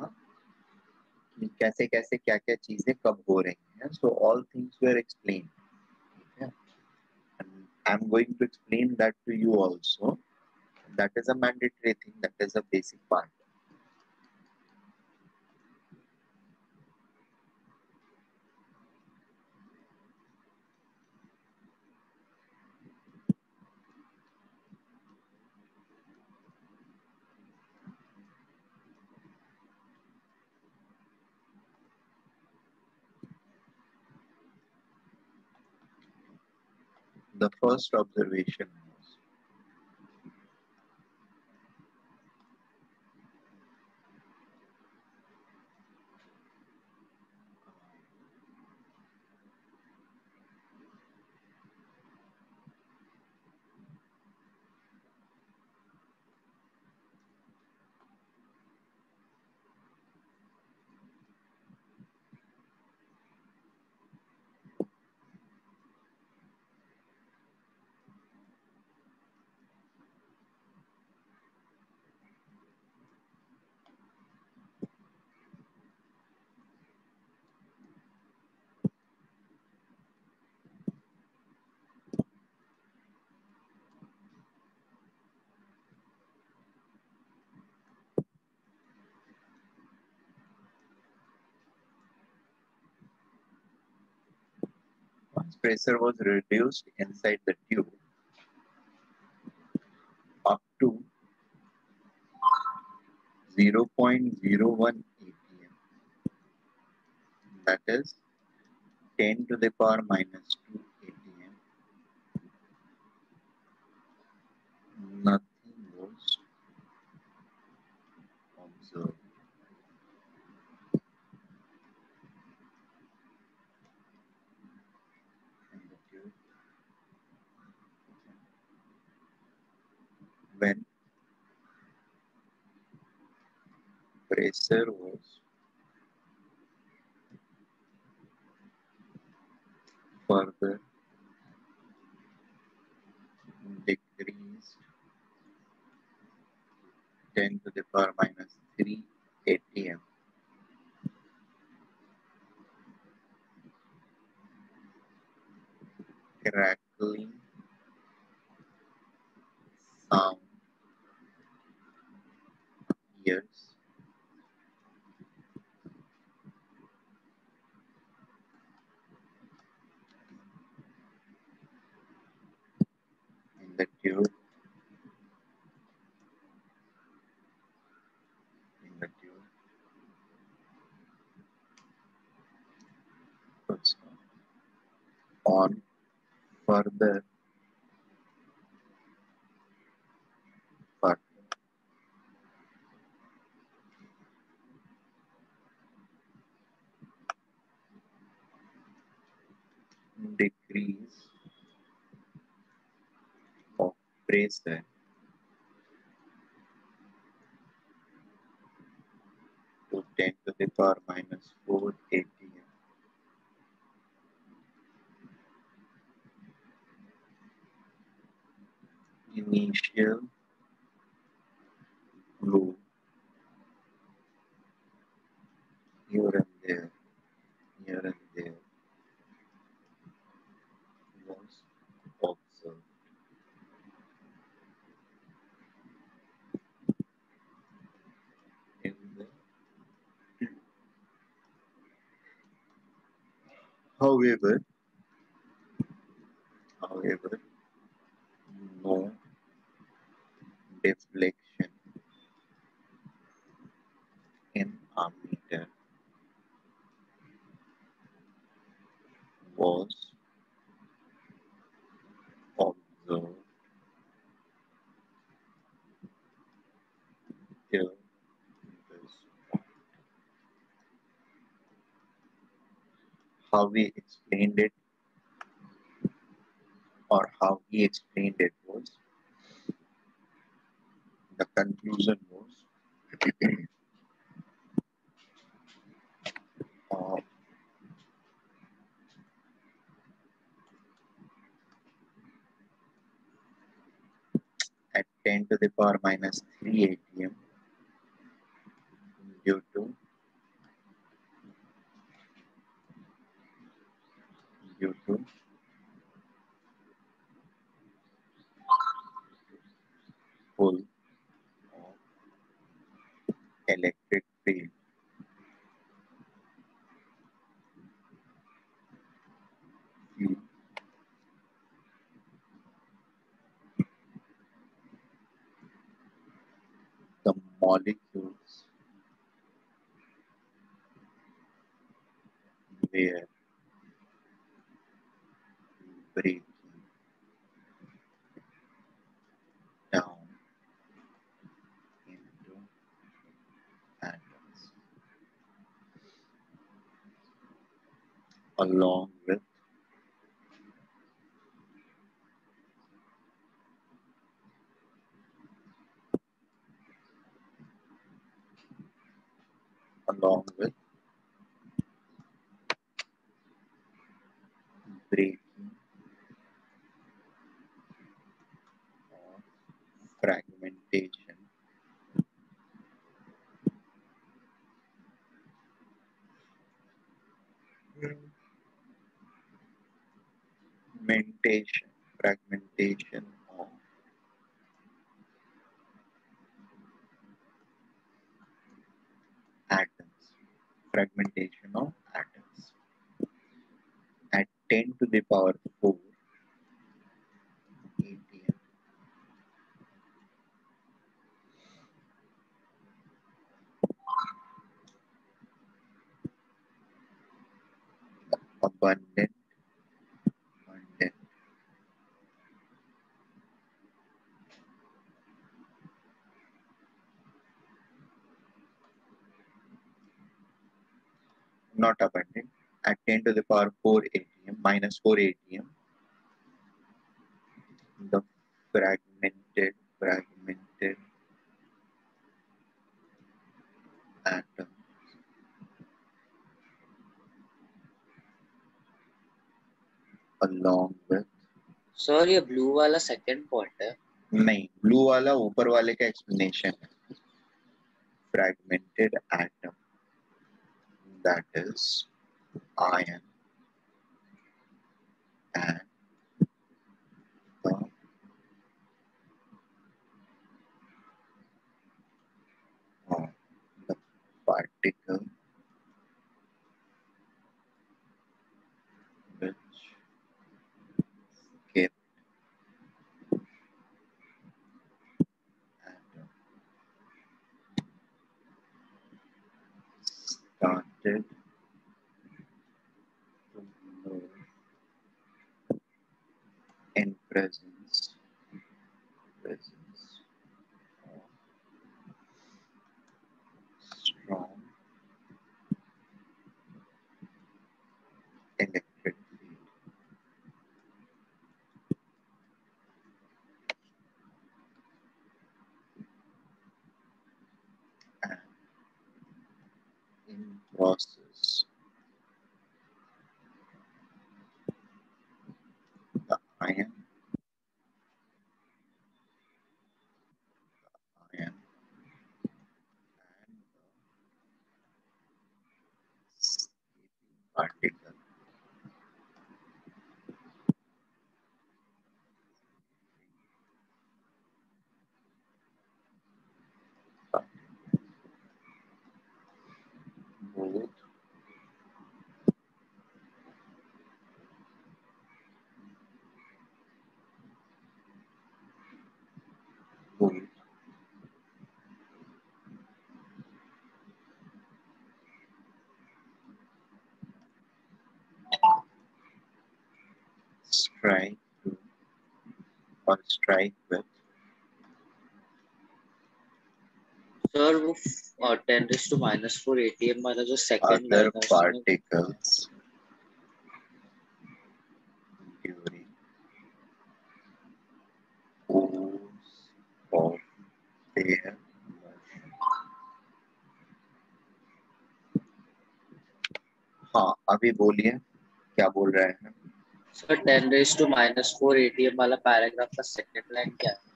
[SPEAKER 1] कि कैसे कैसे क्या क्या चीजें कब हो रही हैं, so all things were explain, ठीक है। I am going to explain that to you also, that is a mandatory thing, that is a basic part. The first observation was once pressure was reduced inside the tube up to 0.01 atm, that is 10 to the power -2 atm, nothing was observed. In the tube. When pressure was further decreased 10 to the power -3 atm, crackling sound appears the tube, in the tube, puts on further decrease of pressure to 10 to the power minus 4 atm. Initial flow here and there, here and there was observed. In the however, no deflection in ammeter was observed till this point. How we explained it, or how he explained it, was the conclusion was uh, at 10 to the power minus 3 atm due to pull of electric field. The molecules were breaking down into atoms along with breaking or fragmentation fragmentation of atoms, at 10 to the power 4 atm. Abundant, not abundant, at 10 to the power 4 atm, minus 4 atm, the fragmented atom along with,
[SPEAKER 2] sir ये blue वाला second point है.
[SPEAKER 1] नहीं, blue वाला ऊपर वाले का explanation है. Fragmented atom, that is iron and the particle which kept permitted to move in presence of strong electric field and in process the ion and the escaping particle both both strike through or strike with
[SPEAKER 2] sir वो 10⁻⁻⁴ ATM वाला जो second
[SPEAKER 1] other
[SPEAKER 2] line है उसमें
[SPEAKER 1] particles during course of their motion. हाँ अभी बोलिए क्या बोल रहे हैं
[SPEAKER 2] सर 10⁻⁻⁴ ATM वाला पैराग्राफ का सेकंड लाइन क्या है?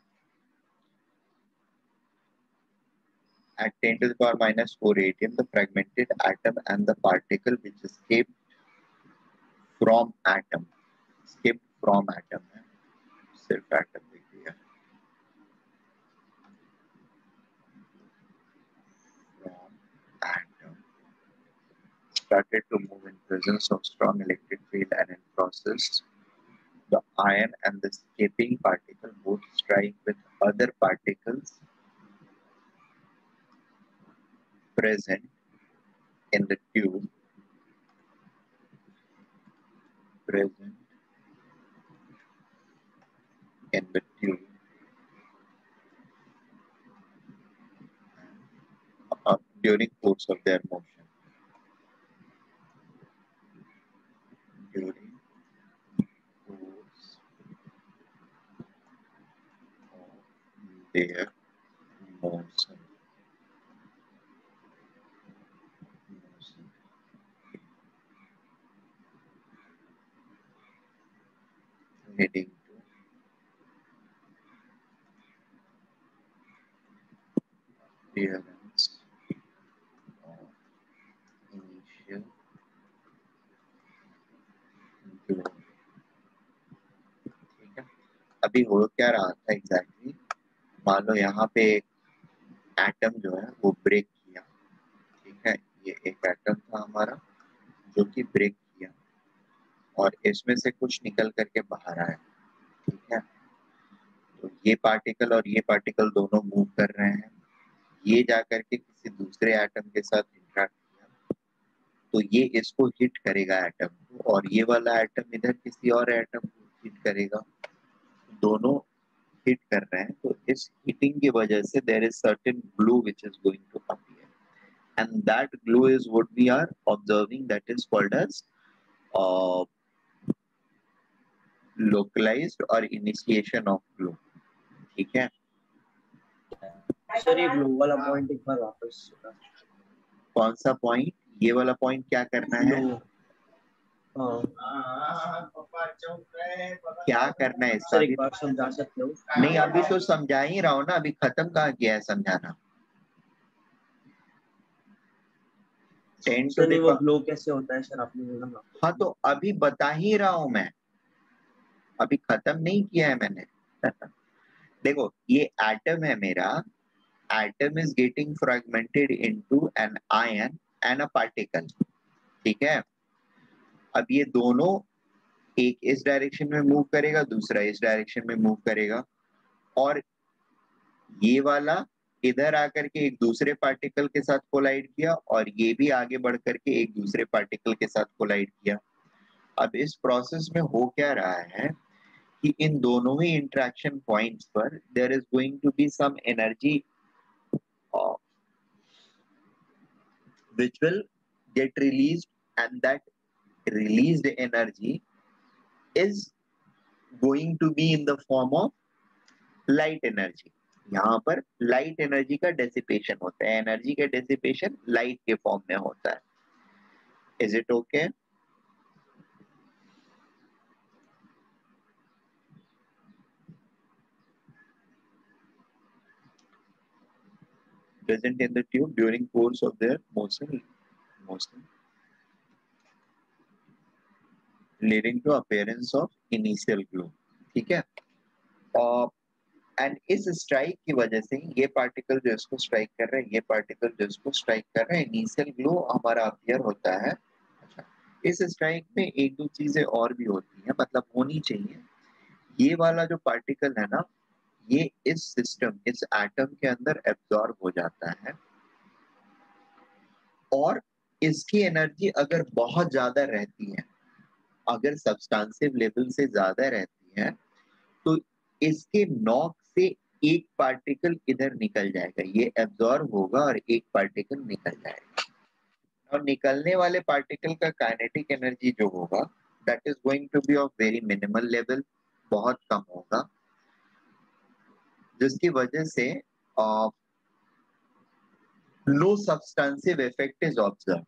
[SPEAKER 1] at 10 to the power minus 4 ATM, the fragmented atom and the particle which escaped from atom है सिर्फ atom लिख दिया from atom started to move in presence of strong electric field and in process the ion and the escaping particle both strike with other particles present in the tube during course of their motion. During course of their motion. Leading to appearance of initial glow. ठीक है अभी हो क्या रहा था exactly मान लो यहाँ पे एटम जो है वो ब्रेक किया ठीक है ये एक एटम था हमारा जो कि ब्रेक किया और इसमें से कुछ निकल करके बाहर आया ठीक है तो ये पार्टिकल और ये पार्टिकल दोनों मूव कर रहे हैं ये जाकर के किसी दूसरे एटम के साथ इंटरेक्ट किया तो ये इसको हिट करेगा एटम को और ये वाला एटम इधर किसी और एटम को हिट करेगा दोनों हिट कर रहे हैं तो इस हिटिंग की वजह से there is certain glow which is going to appear and that glow is what we are observing that is called as localized or initiation of glue ठीक है
[SPEAKER 4] सर ये ग्लो वाला पॉइंट एक बार वापस
[SPEAKER 1] कौन सा पॉइंट ये वाला पॉइंट क्या करना है क्या करना है इसका
[SPEAKER 4] सर एक बार समझा सकते हो
[SPEAKER 1] नहीं अभी तो समझा ही रहा हूँ ना अभी खत्म कहाँ किया है समझाना 10
[SPEAKER 4] सर नहीं वो ग्लो कैसे होता है सर आपने बोला
[SPEAKER 1] हाँ तो अभी बता ही रहा हूँ मैं अभी खत्म नहीं किया है मैंने देखो ये एटम है मेरा atom is getting fragmented into an ion and a particle ठीक है अब ये दोनों एक इस डायरेक्शन में मूव करेगा दूसरा इस डायरेक्शन में मूव करेगा और ये वाला इधर आकर के एक दूसरे पार्टिकल के साथ कोलाइड किया और ये भी आगे बढ़ करके एक दूसरे पार्टिकल के साथ कोलाइड किया। अब इस प्रोसेस में हो क्या रहा है कि इन दोनों ही इंटरेक्शन पॉइंट्स पर there is going to be some energy which will get released, and that released energy is going to be in the form of light energy। यहाँ पर लाइट एनर्जी का डेसिपेशन होता है, एनर्जी का dissipation light के form में होता है। Is it okay? Present in the tube during course of their motion leading to appearance of initial glow। ठीक है, और एंड इस स्ट्राइक की वजह से ये पार्टिकल जो इसको स्ट्राइक कर रहा है, ये पार्टिकल जो इसको स्ट्राइक कर रहा है, इनिशियल ग्लो हमारा अपीयर होता है। अच्छा, इस स्ट्राइक में एक दो चीजें और भी होती हैं, मतलब होनी चाहिए। ये वाला जो पार्टिकल है ना, ये इस सिस्टम, इस एटम के अंदर एब्जॉर्ब हो जाता है, और इसकी एनर्जी अगर बहुत ज्यादा रहती है, अगर सब्सटेंसिव लेवल से ज्यादा रहती है, तो इसके नॉक से एक पार्टिकल इधर निकल जाएगा, ये एब्जॉर्ब होगा और एक पार्टिकल निकल जाएगा। और निकलने वाले पार्टिकल का काइनेटिक एनर्जी जो होगा that is going to be of very minimal level, बहुत कम होगा, जिसकी वजह से no substantive effect is observe.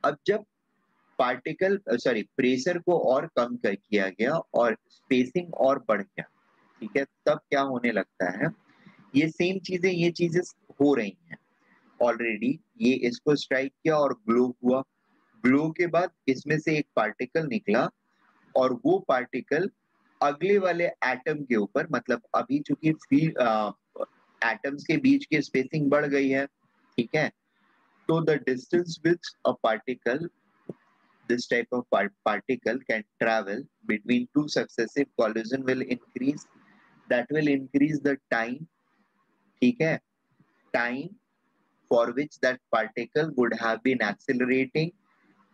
[SPEAKER 1] अब जब पार्टिकल प्रेशर को और कम कर किया गया और स्पेसिंग और बढ़ गया, ठीक है, तब क्या होने लगता है, ये सेम चीजें, ये चीजें हो रही हैं ऑलरेडी। ये इसको स्ट्राइक किया और ग्लो हुआ, ग्लो के बाद इसमें से एक पार्टिकल निकला और वो पार्टिकल अगले वाले एटम के ऊपर, मतलब अभी चूंकि एटम्स के बीच की स्पेसिंग बढ़ गई है, ठीक है, तो the distance which a particle, this type of particle can travel between two successive collision will increase, that will increase the time, ठीक है, time for which that particle would have been accelerating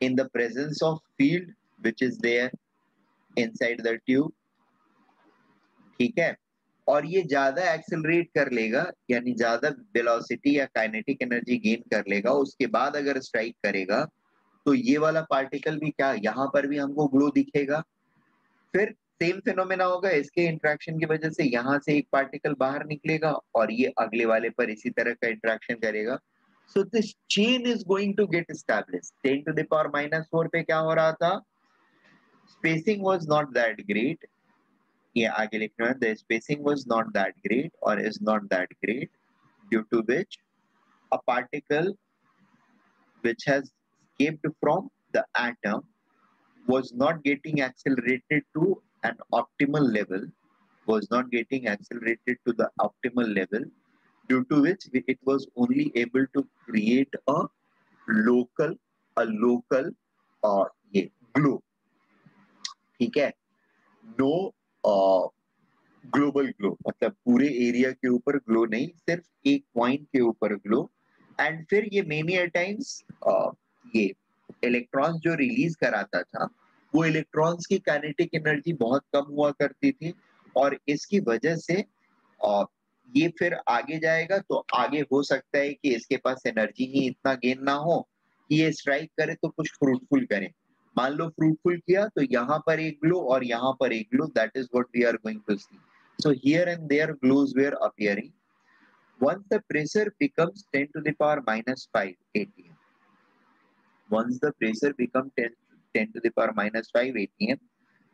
[SPEAKER 1] in the presence of field which is there inside the tube, ठीक है, और ये ज्यादा accelerate कर लेगा, यानी ज्यादा वेलोसिटी या काइनेटिक एनर्जी गेन कर लेगा, उसके बाद अगर स्ट्राइक करेगा तो ये वाला पार्टिकल भी क्या, यहाँ पर भी हमको ग्लो दिखेगा। फिर सेम फिनोमेना होगा, इसके इंटरेक्शन की वजह से यहाँ से एक पार्टिकल बाहर निकलेगा और ये अगले वाले पर इसी तरह का इंटरेक्शन करेगा। So this chain is going to get established. 10 to the power -4 पे क्या हो रहा था, spacing was not that great, ये आगे लिखना है, the spacing was not that great और is not that great, due to which a particle which has escaped from the atom was not getting accelerated to an optimal level, was not getting accelerated to the optimal level, due to which it was only able to create a local ये glow, ठीक है, no global glow, मतलब पूरे area के ऊपर glow नहीं, सिर्फ एक पॉइंट के ऊपर ग्लो। एंड फिर ये मेनी टाइम्स ये इलेक्ट्रॉन्स जो रिलीज कराता था, वो इलेक्ट्रॉन्स की काइनेटिक एनर्जी बहुत कम हुआ करती थी, और इसकी वजह से ये फिर आगे जाएगा, तो आगे हो सकता है कि इसके पास एनर्जी ही इतना गेन ना हो कि ये स्ट्राइक करे तो कुछ फ्रूटफुल करे। मान लो फ्रूटफुल किया तो यहाँ पर एक ग्लो और यहाँ पर एक glow, that is what we are going to see. So here and there glows were appearing. Once the pressure becomes 10 to the power -5 atm, once the pressure becomes 10 to the power -5 atm,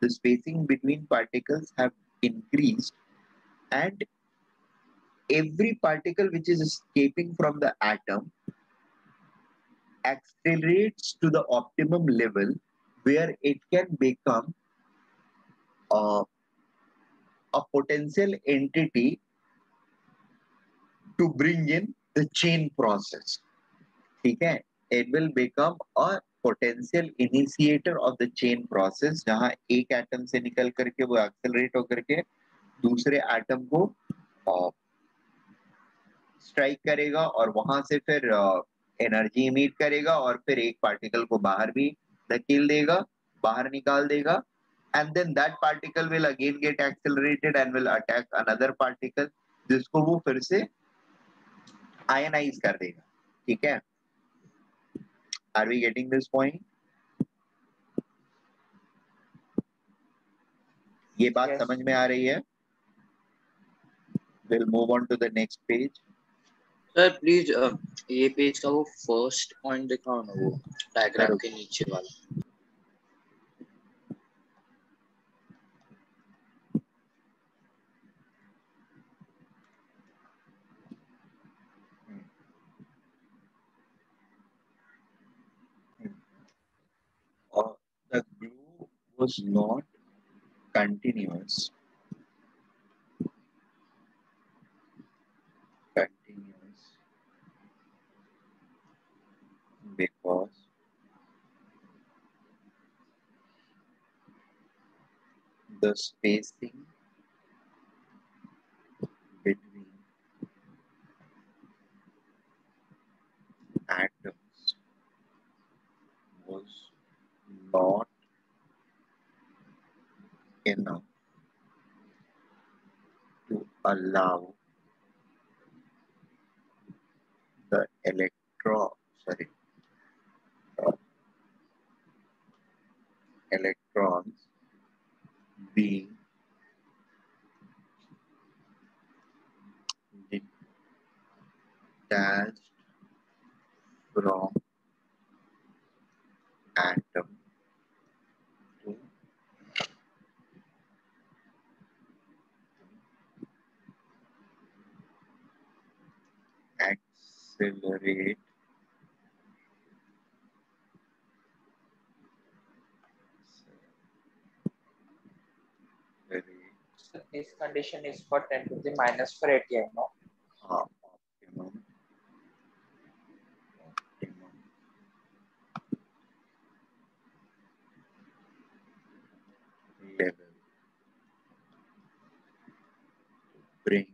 [SPEAKER 1] the spacing between particles have increased, and every particle which is escaping from the atom accelerates to the optimum level where it can become a potential entity to bring in the chain process, ठीक है, it will become a potential initiator of the chain process, जहां एक atom से निकल करके वो accelerate होकर के दूसरे एटम को स्ट्राइक करेगा और वहां से फिर एनर्जी इमिट करेगा और फिर एक पार्टिकल को बाहर भी धकेल देगा, बाहर निकाल देगा, and then that particle will again get accelerated and will attack another particle, जिसको वो फिर से आयनाइज कर देगा. ठीक है? Are we getting this point? ये बात
[SPEAKER 3] Yes.
[SPEAKER 1] समझ में आ रही है? We'll move on to the next page.
[SPEAKER 2] Sir please ये पेज का वो फर्स्ट पॉइंट दिखाओ ना, वो डायग्राम के नीचे वाला.
[SPEAKER 1] The glue was not continuous. Because the spacing between atoms was not enough to allow the electrons being detached from atom to accelerate
[SPEAKER 3] So this condition is for 10 to the minus 4 ATI, no?
[SPEAKER 1] optimum level to bring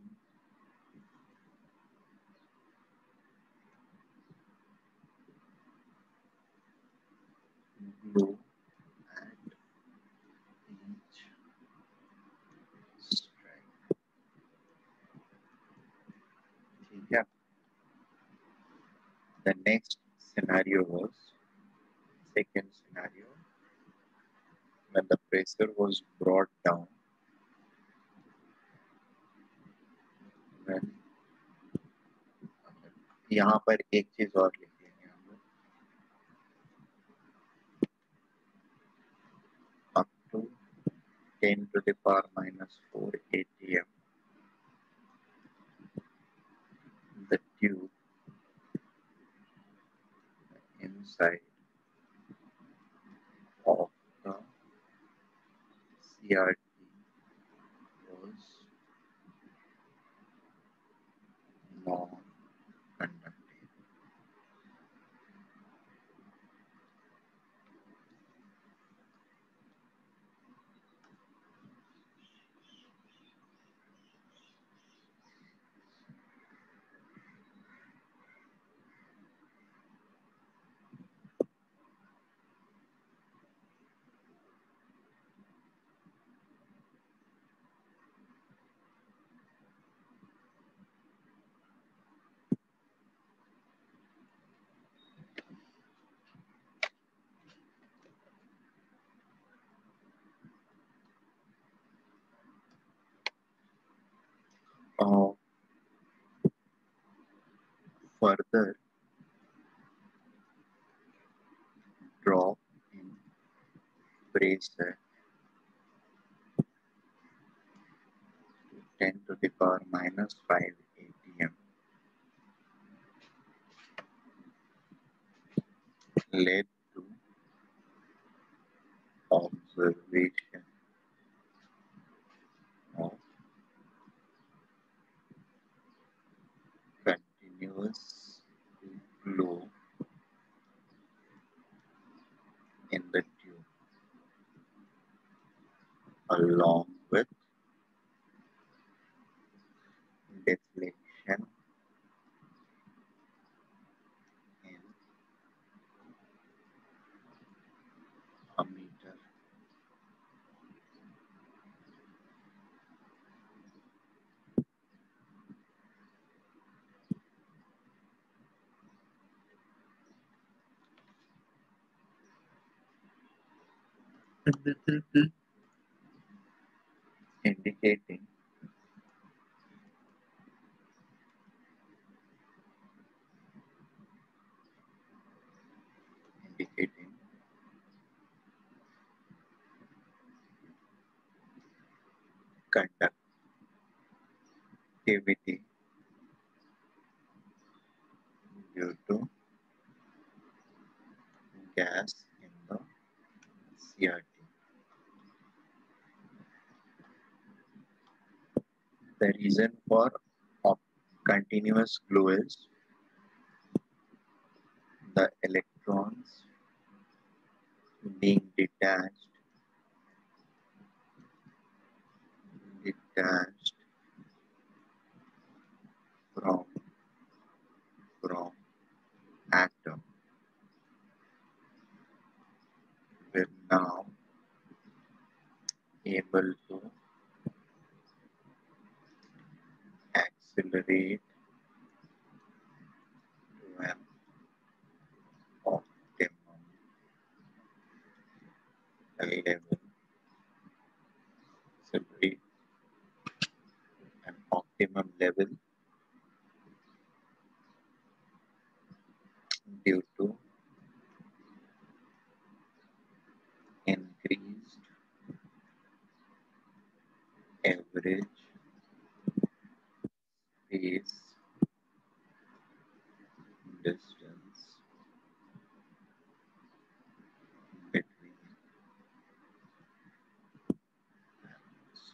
[SPEAKER 1] glue at each strike. ठीक है? The next scenario was second scenario when the pressure was brought down. When यहाँ पर एक चीज और लिख लेंगे हम लोग, up to 10 to the power minus 4 ATM, the tube inside of the CRT was non-conductive. Further drop in pressure to 10 to the power minus 5 ATM led to observation of continuous flow in the tube along with deflection this is indicating indicating conductivity due to gas in the CRT. The reason for continuous glow is the electrons being detached from from atom will now able to accelerate to an optimum level, accelerate an optimum level due to increased average space distance between atoms.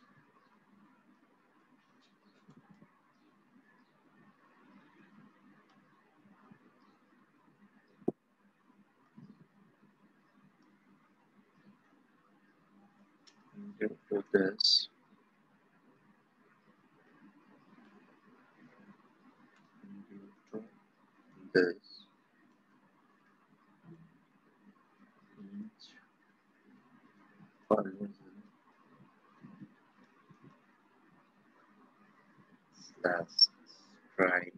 [SPEAKER 1] Due to this, due to this, each horizon slash stripe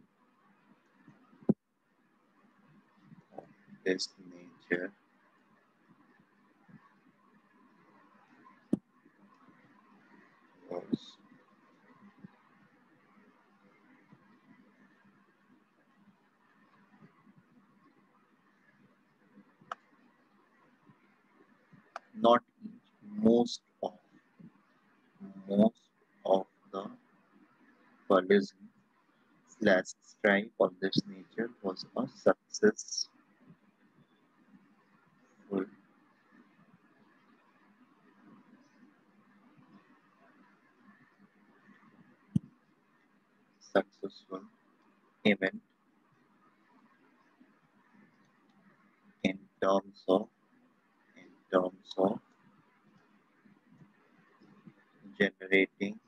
[SPEAKER 1] of this nature was not each, most of the collision slash stripe of this nature was a successful successful event in terms of in terms of generating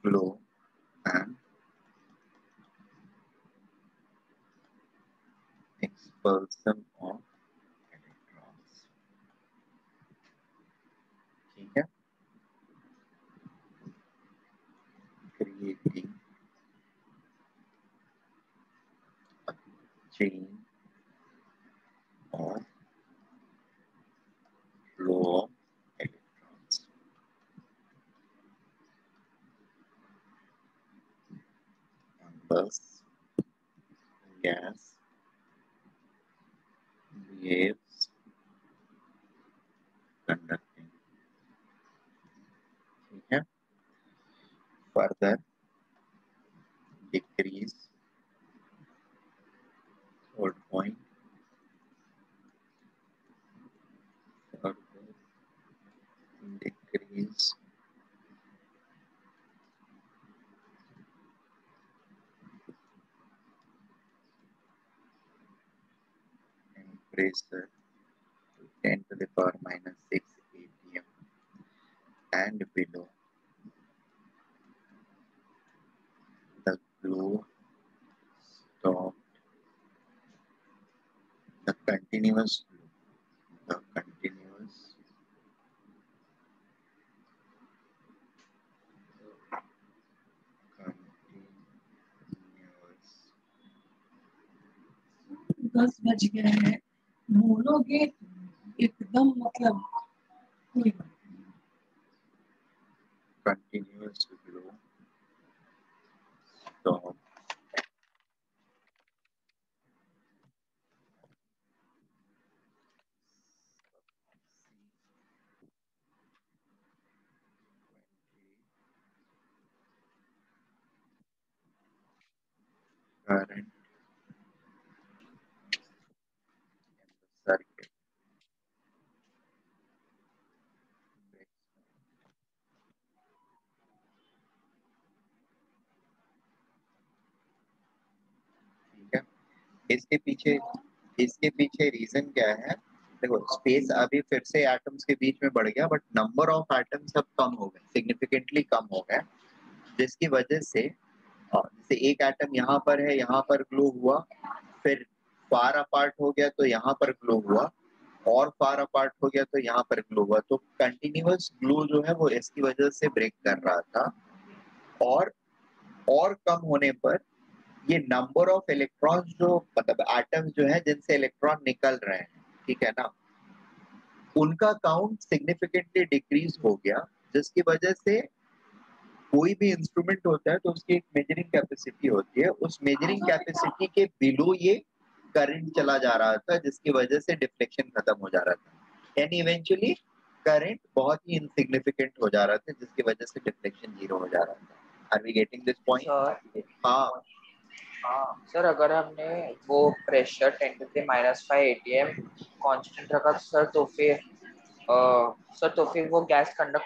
[SPEAKER 1] glow and expulsion of electrons. ठीक है? Creating a chain of flow of electrons. And thus, gas behaves conducting. ठीक है? Further decrease third point. Further decrease in pressure to 10 to the power minus 6 atm and below. The glow stopped. The continuous continuous
[SPEAKER 5] 10 बज गए हैं, बोलोगे एकदम मतलब कोई बात नहीं।
[SPEAKER 1] continuous flow stop current in the circuit. ठीक है, इसके पीछे रीजन क्या है? देखो, स्पेस अभी फिर से एटम्स के बीच में बढ़ गया, बट नंबर ऑफ एटम्स अब कम हो गए, सिग्निफिकेंटली कम हो गए, जिसकी वजह से जैसे एक एटम यहाँ पर है, यहाँ पर ग्लो हुआ, फिर फार अपार्ट हो गया तो यहाँ पर ग्लो हुआ, और फार अपार्ट हो गया तो यहाँ पर ग्लो हुआ। तो कंटिन्यूअस ग्लो जो है वो इसकी वजह से ब्रेक कर रहा था, और कम होने पर ये नंबर ऑफ इलेक्ट्रॉन्स जो मतलब एटम्स जो है जिनसे इलेक्ट्रॉन निकल रहे हैं, ठीक है ना, उनका काउंट सिग्निफिकेंटली डिक्रीज हो गया, जिसकी वजह से कोई भी इंस्ट्रूमेंट होता है तो उसकी एक मेजरिंग कैपेसिटी होती है, उस मेजरिंग कैपेसिटी के बिलो ये करंट चला जा रहा था, जिसकी वजह से डिफ्लेक्शन खत्म हो जा रहा था, यानी इवेंचुअली करंट बहुत ही इनसिग्निफिकेंट हो जा रहा था, जिसकी वजह से डिफ्लेक्शन जीरो हो जा रहा था। Are we getting this point?
[SPEAKER 3] Sir
[SPEAKER 1] हाँ
[SPEAKER 3] सर, अगर हमने वो प्रेशर 10⁻⁵ atm कांस्टेंट रखा सर, तो फिर वो गैस कंडक्ट